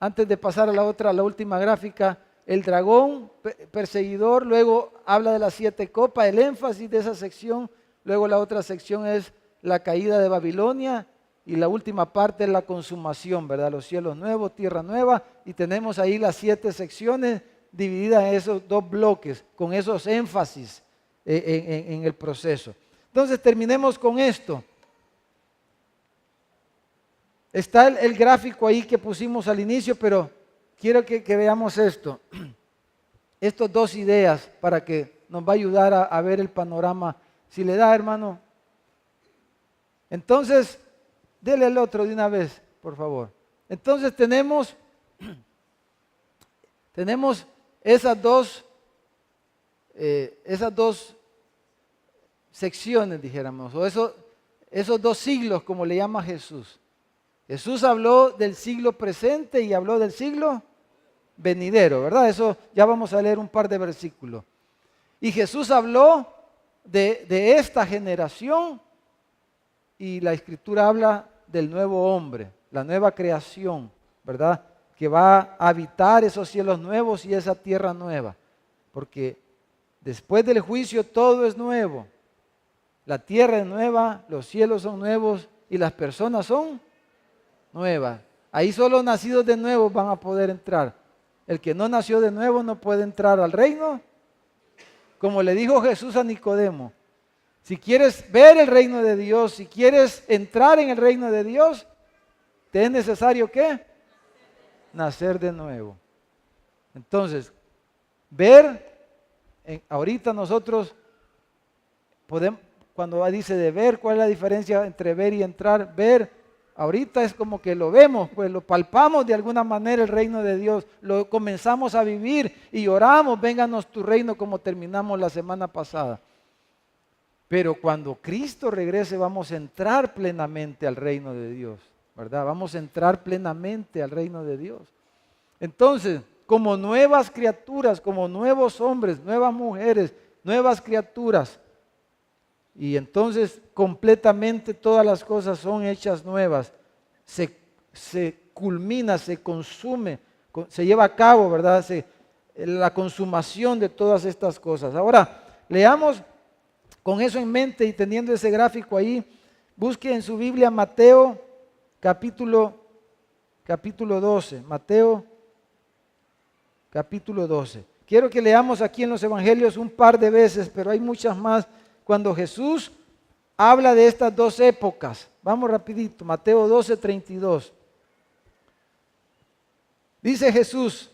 antes de pasar a la última gráfica, el dragón perseguidor, luego habla de las 7 copas, el énfasis de esa sección, luego la otra sección es la caída de Babilonia y la última parte es la consumación, ¿verdad? Los cielos nuevos, tierra nueva, y tenemos ahí las 7 secciones divididas en esos 2 bloques, con esos énfasis en el proceso. Entonces terminemos con esto. Está el gráfico ahí que pusimos al inicio, pero quiero que veamos esto. Estas 2 ideas para que nos va a ayudar a ver el panorama. Si le da, hermano. Entonces, dele el otro de una vez, por favor. Entonces tenemos esas dos secciones, dijéramos, o esos 2 siglos, como le llama Jesús. Jesús habló del siglo presente y habló del siglo venidero, ¿verdad? Eso ya vamos a leer un par de versículos. Y Jesús habló de esta generación y la Escritura habla del nuevo hombre, la nueva creación, ¿verdad? Que va a habitar esos cielos nuevos y esa tierra nueva. Porque después del juicio todo es nuevo. La tierra es nueva, los cielos son nuevos y las personas son nuevas. Ahí solo nacidos de nuevo van a poder entrar. El que no nació de nuevo no puede entrar al reino. Como le dijo Jesús a Nicodemo, si quieres ver el reino de Dios, si quieres entrar en el reino de Dios, te es necesario ¿qué? Nacer de nuevo. Entonces, ahorita nosotros podemos, cuando dice de ver, ¿cuál es la diferencia entre ver y entrar? Ver, ahorita es como que lo vemos, pues lo palpamos de alguna manera el reino de Dios, lo comenzamos a vivir y oramos, vénganos tu reino como terminamos la semana pasada. Pero cuando Cristo regrese vamos a entrar plenamente al reino de Dios, ¿verdad? Vamos a entrar plenamente al reino de Dios. Entonces, como nuevas criaturas, como nuevos hombres, nuevas mujeres, nuevas criaturas, y entonces completamente todas las cosas son hechas nuevas, se culmina, se consume, se lleva a cabo, ¿verdad? La consumación de todas estas cosas. Ahora, leamos con eso en mente y teniendo ese gráfico ahí, busque en su Biblia Mateo capítulo 12, Mateo capítulo 12. Quiero que leamos aquí en los evangelios un par de veces, pero hay muchas más cuando Jesús habla de estas dos épocas. Vamos rapidito, Mateo 12, 32. Dice Jesús,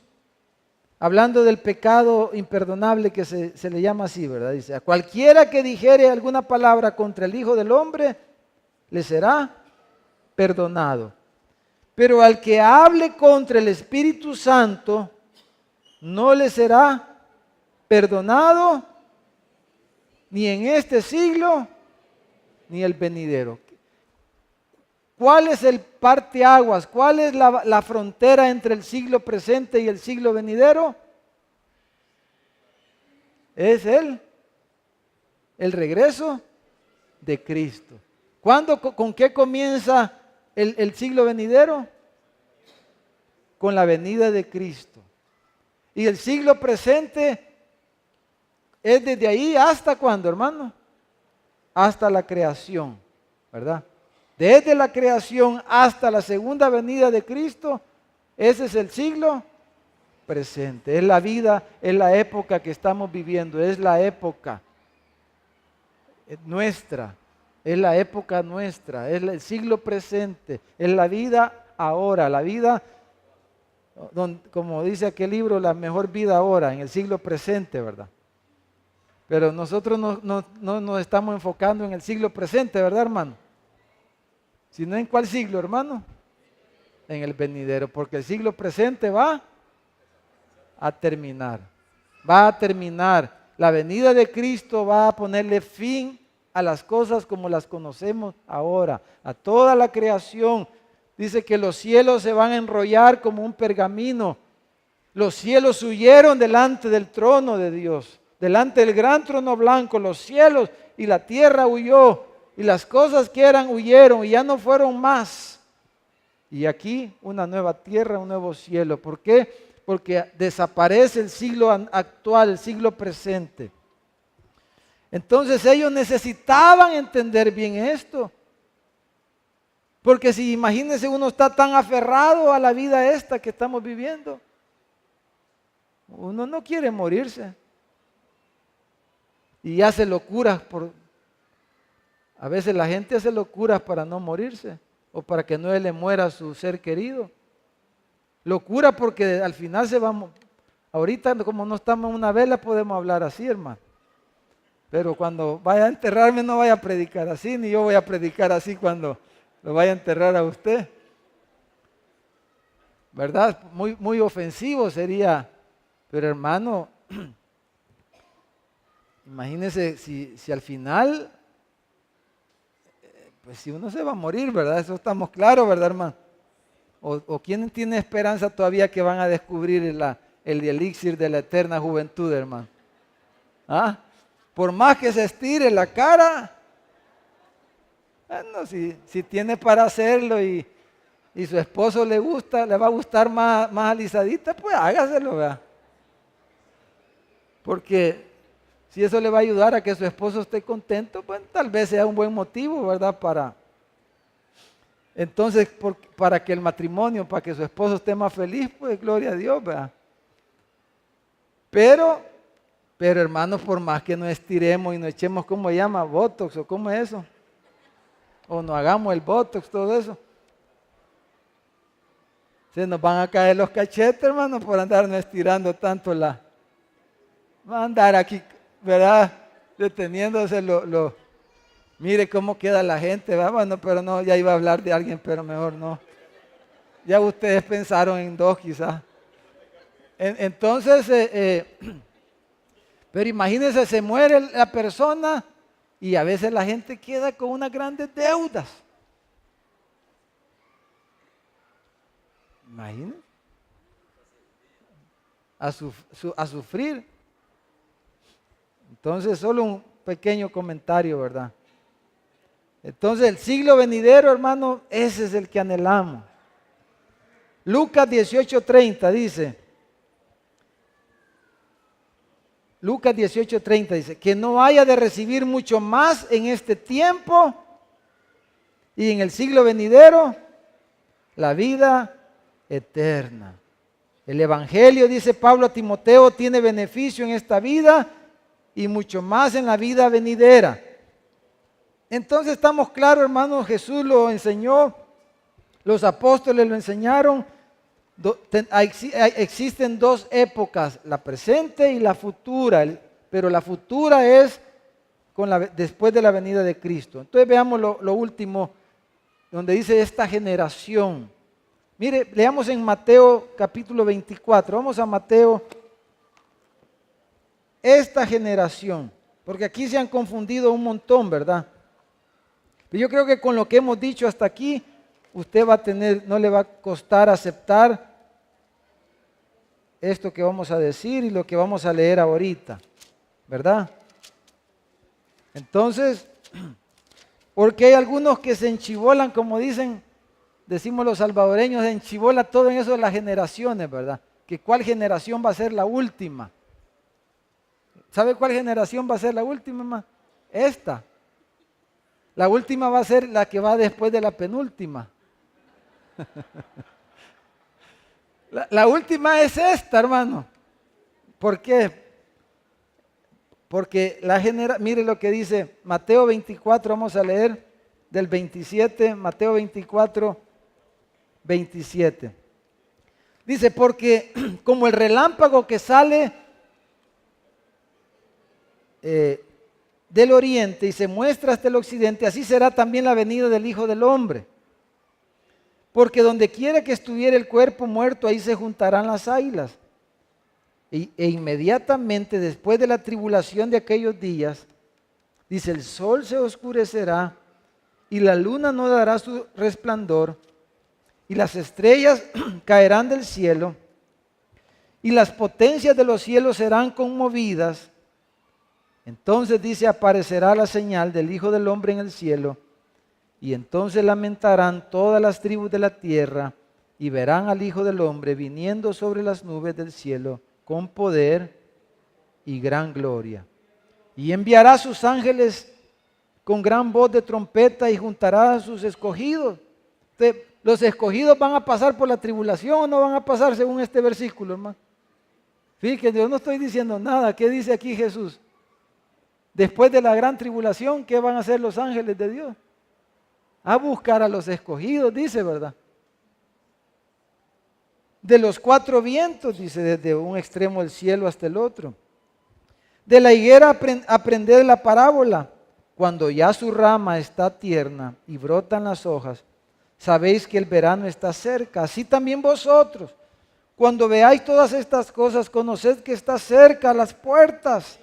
hablando del pecado imperdonable que se le llama así, ¿verdad? Dice, a cualquiera que dijere alguna palabra contra el Hijo del Hombre, le será perdonado. Pero al que hable contra el Espíritu Santo, no le será perdonado ni en este siglo, ni el venidero. ¿Cuál es el parteaguas? ¿Cuál es la frontera entre el siglo presente y el siglo venidero? Es el regreso de Cristo. ¿Con qué comienza el siglo venidero? Con la venida de Cristo. Y el siglo presente es desde ahí hasta ¿cuándo, hermano? Hasta la creación, ¿verdad? Desde la creación hasta la segunda venida de Cristo, ese es el siglo presente. Es la vida, es la época que estamos viviendo, es la época nuestra, es la época nuestra, es el siglo presente, es la vida ahora, la vida, como dice aquel libro, la mejor vida ahora, en el siglo presente, ¿verdad? Pero nosotros no nos estamos enfocando en el siglo presente, ¿verdad, hermano? Sino en cuál siglo, hermano? En el venidero, porque el siglo presente va a terminar. Va a terminar. La venida de Cristo va a ponerle fin a las cosas como las conocemos ahora, a toda la creación. Dice que los cielos se van a enrollar como un pergamino. Los cielos huyeron delante del trono de Dios, delante del gran trono blanco. Los cielos y la tierra huyó, y las cosas que eran huyeron y ya no fueron más. Y aquí una nueva tierra, un nuevo cielo. ¿Por qué? Porque desaparece el siglo actual, el siglo presente. Entonces ellos necesitaban entender bien esto. Porque si imagínense, uno está tan aferrado a la vida esta que estamos viviendo. Uno no quiere morirse. Y hace locuras a veces la gente hace locuras para no morirse o para que no le muera su ser querido. Locura porque al final ahorita como no estamos en una vela podemos hablar así, hermano. Pero cuando vaya a enterrarme no vaya a predicar así, ni yo voy a predicar así cuando lo vaya a enterrar a usted. ¿Verdad? Muy, muy ofensivo sería. Pero hermano, imagínese si al final, pues si uno se va a morir, ¿verdad? Eso estamos claros, ¿verdad, hermano? ¿O quién tiene esperanza todavía que van a descubrir el elixir de la eterna juventud, hermano? ¿Ah? Por más que se estire la cara, bueno, si tiene para hacerlo y su esposo le va a gustar más alisadita, pues hágaselo, ¿verdad? Porque si eso le va a ayudar a que su esposo esté contento, pues tal vez sea un buen motivo, ¿verdad? Entonces, para que el matrimonio, para que su esposo esté más feliz, pues gloria a Dios, ¿verdad? Pero hermanos, por más que nos estiremos y nos echemos, ¿cómo se llama? Botox, o ¿cómo es eso? O no hagamos el botox, todo eso. Se nos van a caer los cachetes, hermano, por andarnos estirando tanto va a andar aquí, ¿verdad? Deteniéndose mire cómo queda la gente, ¿verdad? Bueno, pero no, ya iba a hablar de alguien, pero mejor no. Ya ustedes pensaron en dos quizás. Entonces, pero imagínense, se muere la persona y a veces la gente queda con unas grandes deudas. Imagínense. A sufrir. Entonces, solo un pequeño comentario, ¿verdad? Entonces, el siglo venidero, hermano, ese es el que anhelamos. Lucas 18:30 dice, Lucas 18:30 dice, que no haya de recibir mucho más en este tiempo y en el siglo venidero, la vida eterna. El Evangelio, dice Pablo a Timoteo, tiene beneficio en esta vida y mucho más en la vida venidera. Entonces estamos claros, hermanos, Jesús lo enseñó, los apóstoles lo enseñaron. Existen dos épocas, la presente y la futura, pero la futura es después de la venida de Cristo. Entonces veamos lo último, donde dice esta generación. Mire, leamos en Mateo capítulo 24, vamos a Mateo, esta generación, porque aquí se han confundido un montón, ¿verdad? Pero yo creo que con lo que hemos dicho hasta aquí, usted va a tener, no le va a costar aceptar esto que vamos a decir y lo que vamos a leer ahorita, ¿verdad? Entonces, porque hay algunos que se enchivolan, como decimos los salvadoreños, se enchivola todo en eso de las generaciones, ¿verdad? Que cuál generación va a ser la última. ¿Sabe cuál generación va a ser la última, mamá? Esta. La última va a ser la que va después de la penúltima. La última es esta, hermano. ¿Por qué? Porque mire lo que dice Mateo 24, vamos a leer del 27, Mateo 24, 27. Dice, porque como el relámpago que sale del oriente y se muestra hasta el occidente, así será también la venida del Hijo del Hombre. Porque donde quiera que estuviera el cuerpo muerto, ahí se juntarán las águilas. E inmediatamente después de la tribulación de aquellos días, dice, el sol se oscurecerá y la luna no dará su resplandor y las estrellas caerán del cielo y las potencias de los cielos serán conmovidas. Entonces dice, aparecerá la señal del Hijo del Hombre en el cielo. Y entonces lamentarán todas las tribus de la tierra y verán al Hijo del Hombre viniendo sobre las nubes del cielo con poder y gran gloria. Y enviará a sus ángeles con gran voz de trompeta y juntará a sus escogidos. Entonces, ¿los escogidos van a pasar por la tribulación o no van a pasar según este versículo, hermano? Fíjense, yo no estoy diciendo nada. ¿Qué dice aquí Jesús? Después de la gran tribulación, ¿qué van a hacer los ángeles de Dios? A buscar a los escogidos, dice, ¿verdad? De los cuatro vientos, dice, desde un extremo del cielo hasta el otro. De la higuera aprended la parábola. Cuando ya su rama está tierna y brotan las hojas, sabéis que el verano está cerca. Así también vosotros, cuando veáis todas estas cosas, conoced que está cerca a las puertas.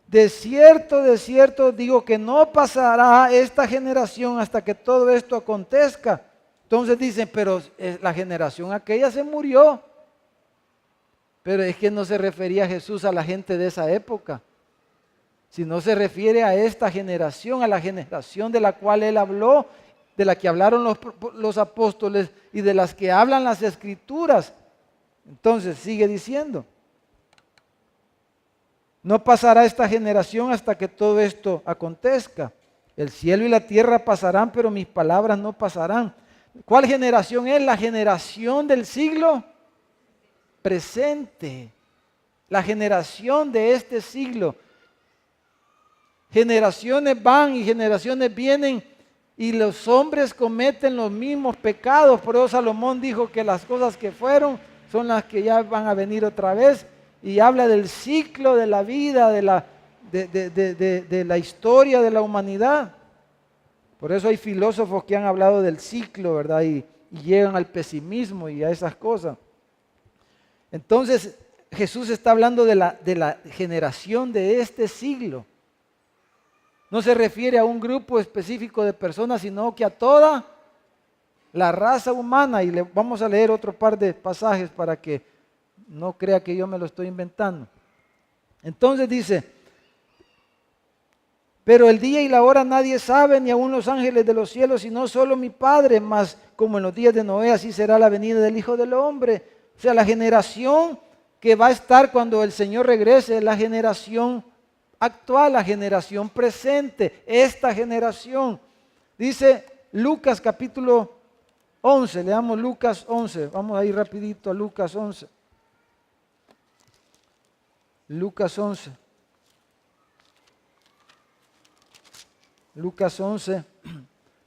De cierto digo que no pasará esta generación hasta que todo esto acontezca. Entonces dicen, pero la generación aquella se murió. Pero es que no se refería Jesús a la gente de esa época, sino se refiere a esta generación, a la generación de la cual Él habló, de la que hablaron los apóstoles y de las que hablan las Escrituras. Entonces sigue diciendo, no pasará esta generación hasta que todo esto acontezca. El cielo y la tierra pasarán, pero mis palabras no pasarán. ¿Cuál generación es? La generación del siglo presente. La generación de este siglo. Generaciones van y generaciones vienen y los hombres cometen los mismos pecados. Por eso Salomón dijo que las cosas que fueron son las que ya van a venir otra vez. Y habla del ciclo de la vida, de la historia de la humanidad. Por eso hay filósofos que han hablado del ciclo, ¿verdad? Y llegan al pesimismo y a esas cosas. Entonces Jesús está hablando de la generación de este siglo. No se refiere a un grupo específico de personas, sino que a toda la raza humana. Y vamos a leer otro par de pasajes para que no crea que yo me lo estoy inventando. Entonces dice: pero el día y la hora nadie sabe, ni aun los ángeles de los cielos, sino solo mi Padre. Mas como en los días de Noé, así será la venida del Hijo del Hombre. O sea, la generación que va a estar cuando el Señor regrese es la generación actual, la generación presente, esta generación. Dice Lucas capítulo 11, leamos Lucas 11, vamos a ir rapidito a Lucas 11. Lucas 11. Lucas 11,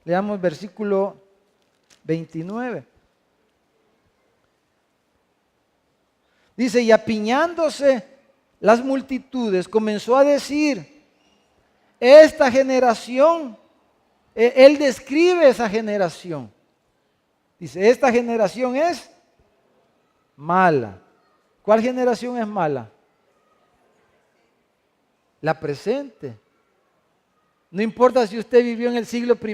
leamos versículo 29. Dice: y apiñándose las multitudes, comenzó a decir, esta generación, él describe esa generación. Dice, esta generación es mala. ¿Cuál generación es mala? La presente. No importa si usted vivió en el siglo I,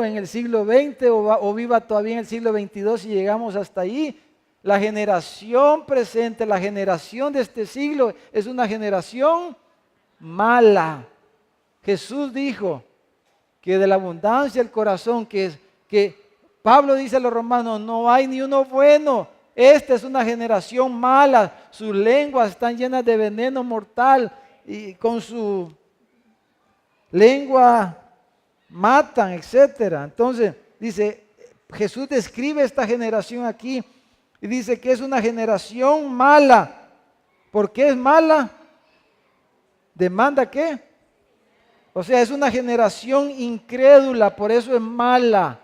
en el siglo XX o viva todavía en el siglo XXII y llegamos hasta ahí. La generación presente, la generación de este siglo es una generación mala. Jesús dijo que de la abundancia del corazón, que Pablo dice a los romanos, no hay ni uno bueno. Esta es una generación mala. Sus lenguas están llenas de veneno mortal y con su lengua matan, etcétera. Entonces dice, Jesús describe esta generación aquí y dice que es una generación mala. ¿Por qué es mala? ¿Demanda qué? O sea, es una generación incrédula, por eso es mala,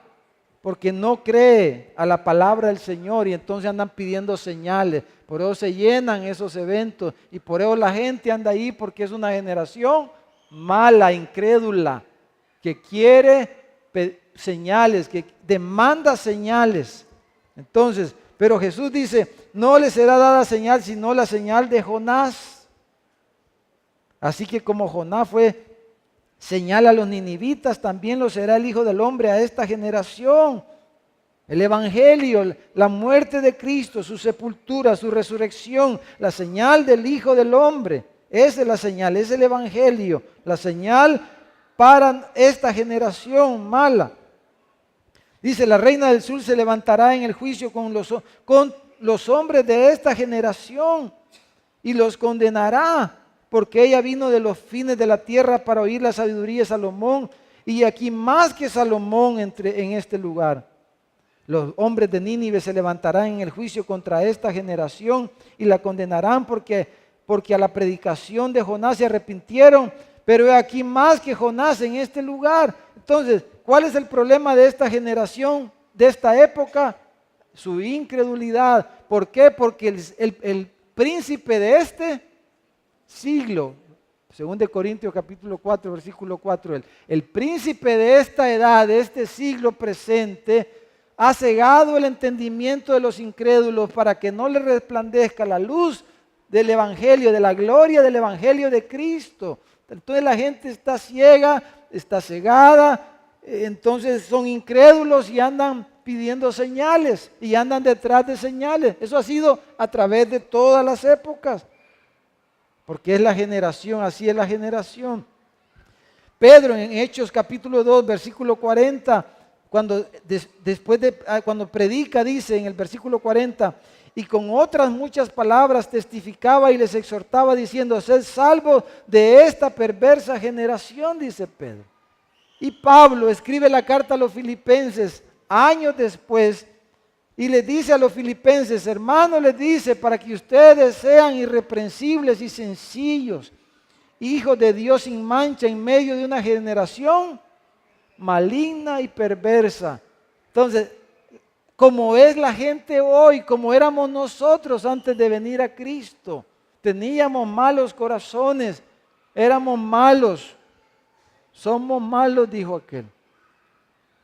porque no cree a la palabra del Señor y entonces andan pidiendo señales. Por eso se llenan esos eventos y por eso la gente anda ahí, porque es una generación mala, incrédula, que quiere señales, que demanda señales. Entonces, pero Jesús dice, no le será dada señal sino la señal de Jonás. Así que como Jonás fue señal a los ninivitas, también lo será el Hijo del Hombre a esta generación. El Evangelio, la muerte de Cristo, su sepultura, su resurrección, la señal del Hijo del Hombre. Esa es la señal, es el Evangelio, la señal para esta generación mala. Dice, la reina del sur se levantará en el juicio con los hombres de esta generación y los condenará, porque ella vino de los fines de la tierra para oír la sabiduría de Salomón, y aquí más que Salomón en este lugar. Los hombres de Nínive se levantarán en el juicio contra esta generación y la condenarán porque a la predicación de Jonás se arrepintieron, pero aquí más que Jonás en este lugar. Entonces, ¿cuál es el problema de esta generación, de esta época? Su incredulidad. ¿Por qué? Porque el príncipe de este siglo, 2 Corintios capítulo 4, versículo 4, el príncipe de esta edad, de este siglo presente, ha cegado el entendimiento de los incrédulos para que no les resplandezca la luz del Evangelio, de la gloria del Evangelio de Cristo. Entonces la gente está ciega, está cegada, entonces son incrédulos y andan pidiendo señales y andan detrás de señales. Eso ha sido a través de todas las épocas, porque es la generación, así es la generación. Pedro en Hechos capítulo 2, versículo 40, cuando predica, dice en el versículo 40, y con otras muchas palabras testificaba y les exhortaba diciendo, sed salvos de esta perversa generación, dice Pedro. Y Pablo escribe la carta a los filipenses años después y les dice a los filipenses, hermanos, les dice, para que ustedes sean irreprensibles y sencillos, hijos de Dios sin mancha en medio de una generación maligna y perversa. Entonces, como es la gente hoy, como éramos nosotros antes de venir a Cristo, teníamos malos corazones, éramos malos, somos malos, dijo aquel,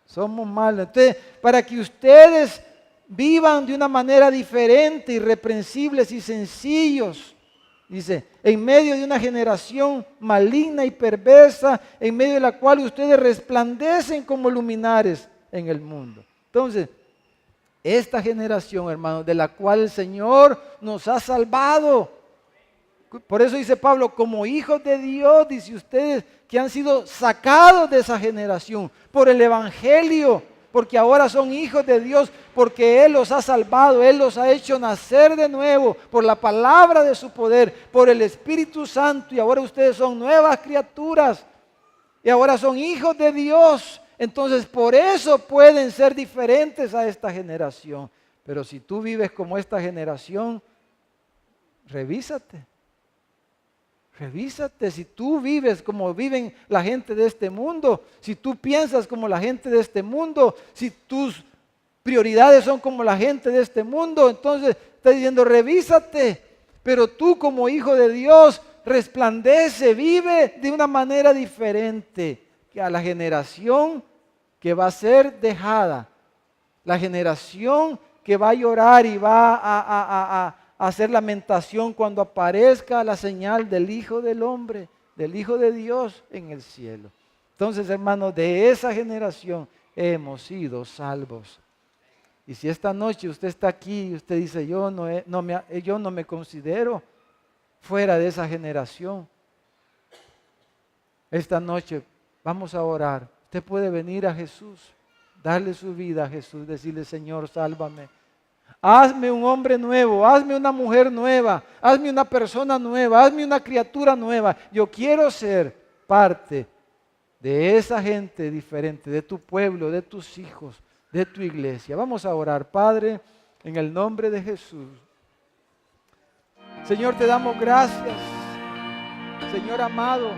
somos malos. Entonces, para que ustedes vivan de una manera diferente, irreprensibles y sencillos, dice, en medio de una generación maligna y perversa, en medio de la cual ustedes resplandecen como luminares en el mundo. Entonces, esta generación, hermanos, de la cual el Señor nos ha salvado. Por eso dice Pablo, como hijos de Dios, dice ustedes que han sido sacados de esa generación por el Evangelio, porque ahora son hijos de Dios, porque Él los ha salvado, Él los ha hecho nacer de nuevo por la palabra de su poder, por el Espíritu Santo, y ahora ustedes son nuevas criaturas, y ahora son hijos de Dios. Entonces por eso pueden ser diferentes a esta generación. Pero si tú vives como esta generación, revísate. Revísate, si tú vives como viven la gente de este mundo, si tú piensas como la gente de este mundo, si tus prioridades son como la gente de este mundo, entonces está diciendo revísate, pero tú como hijo de Dios resplandece, vive de una manera diferente que a la generación que va a ser dejada, la generación que va a llorar y va a hacer lamentación cuando aparezca la señal del Hijo del Hombre, del Hijo de Dios en el cielo. Entonces, hermanos, de esa generación hemos sido salvos. Y si esta noche usted está aquí y usted dice, yo no me considero fuera de esa generación, esta noche vamos a orar. Usted puede venir a Jesús, darle su vida a Jesús, decirle, Señor, sálvame. Hazme un hombre nuevo, hazme una mujer nueva, hazme una persona nueva, hazme una criatura nueva. Yo quiero ser parte de esa gente diferente, de tu pueblo, de tus hijos, de tu iglesia. Vamos a orar, Padre, en el nombre de Jesús. Señor, te damos gracias, Señor amado.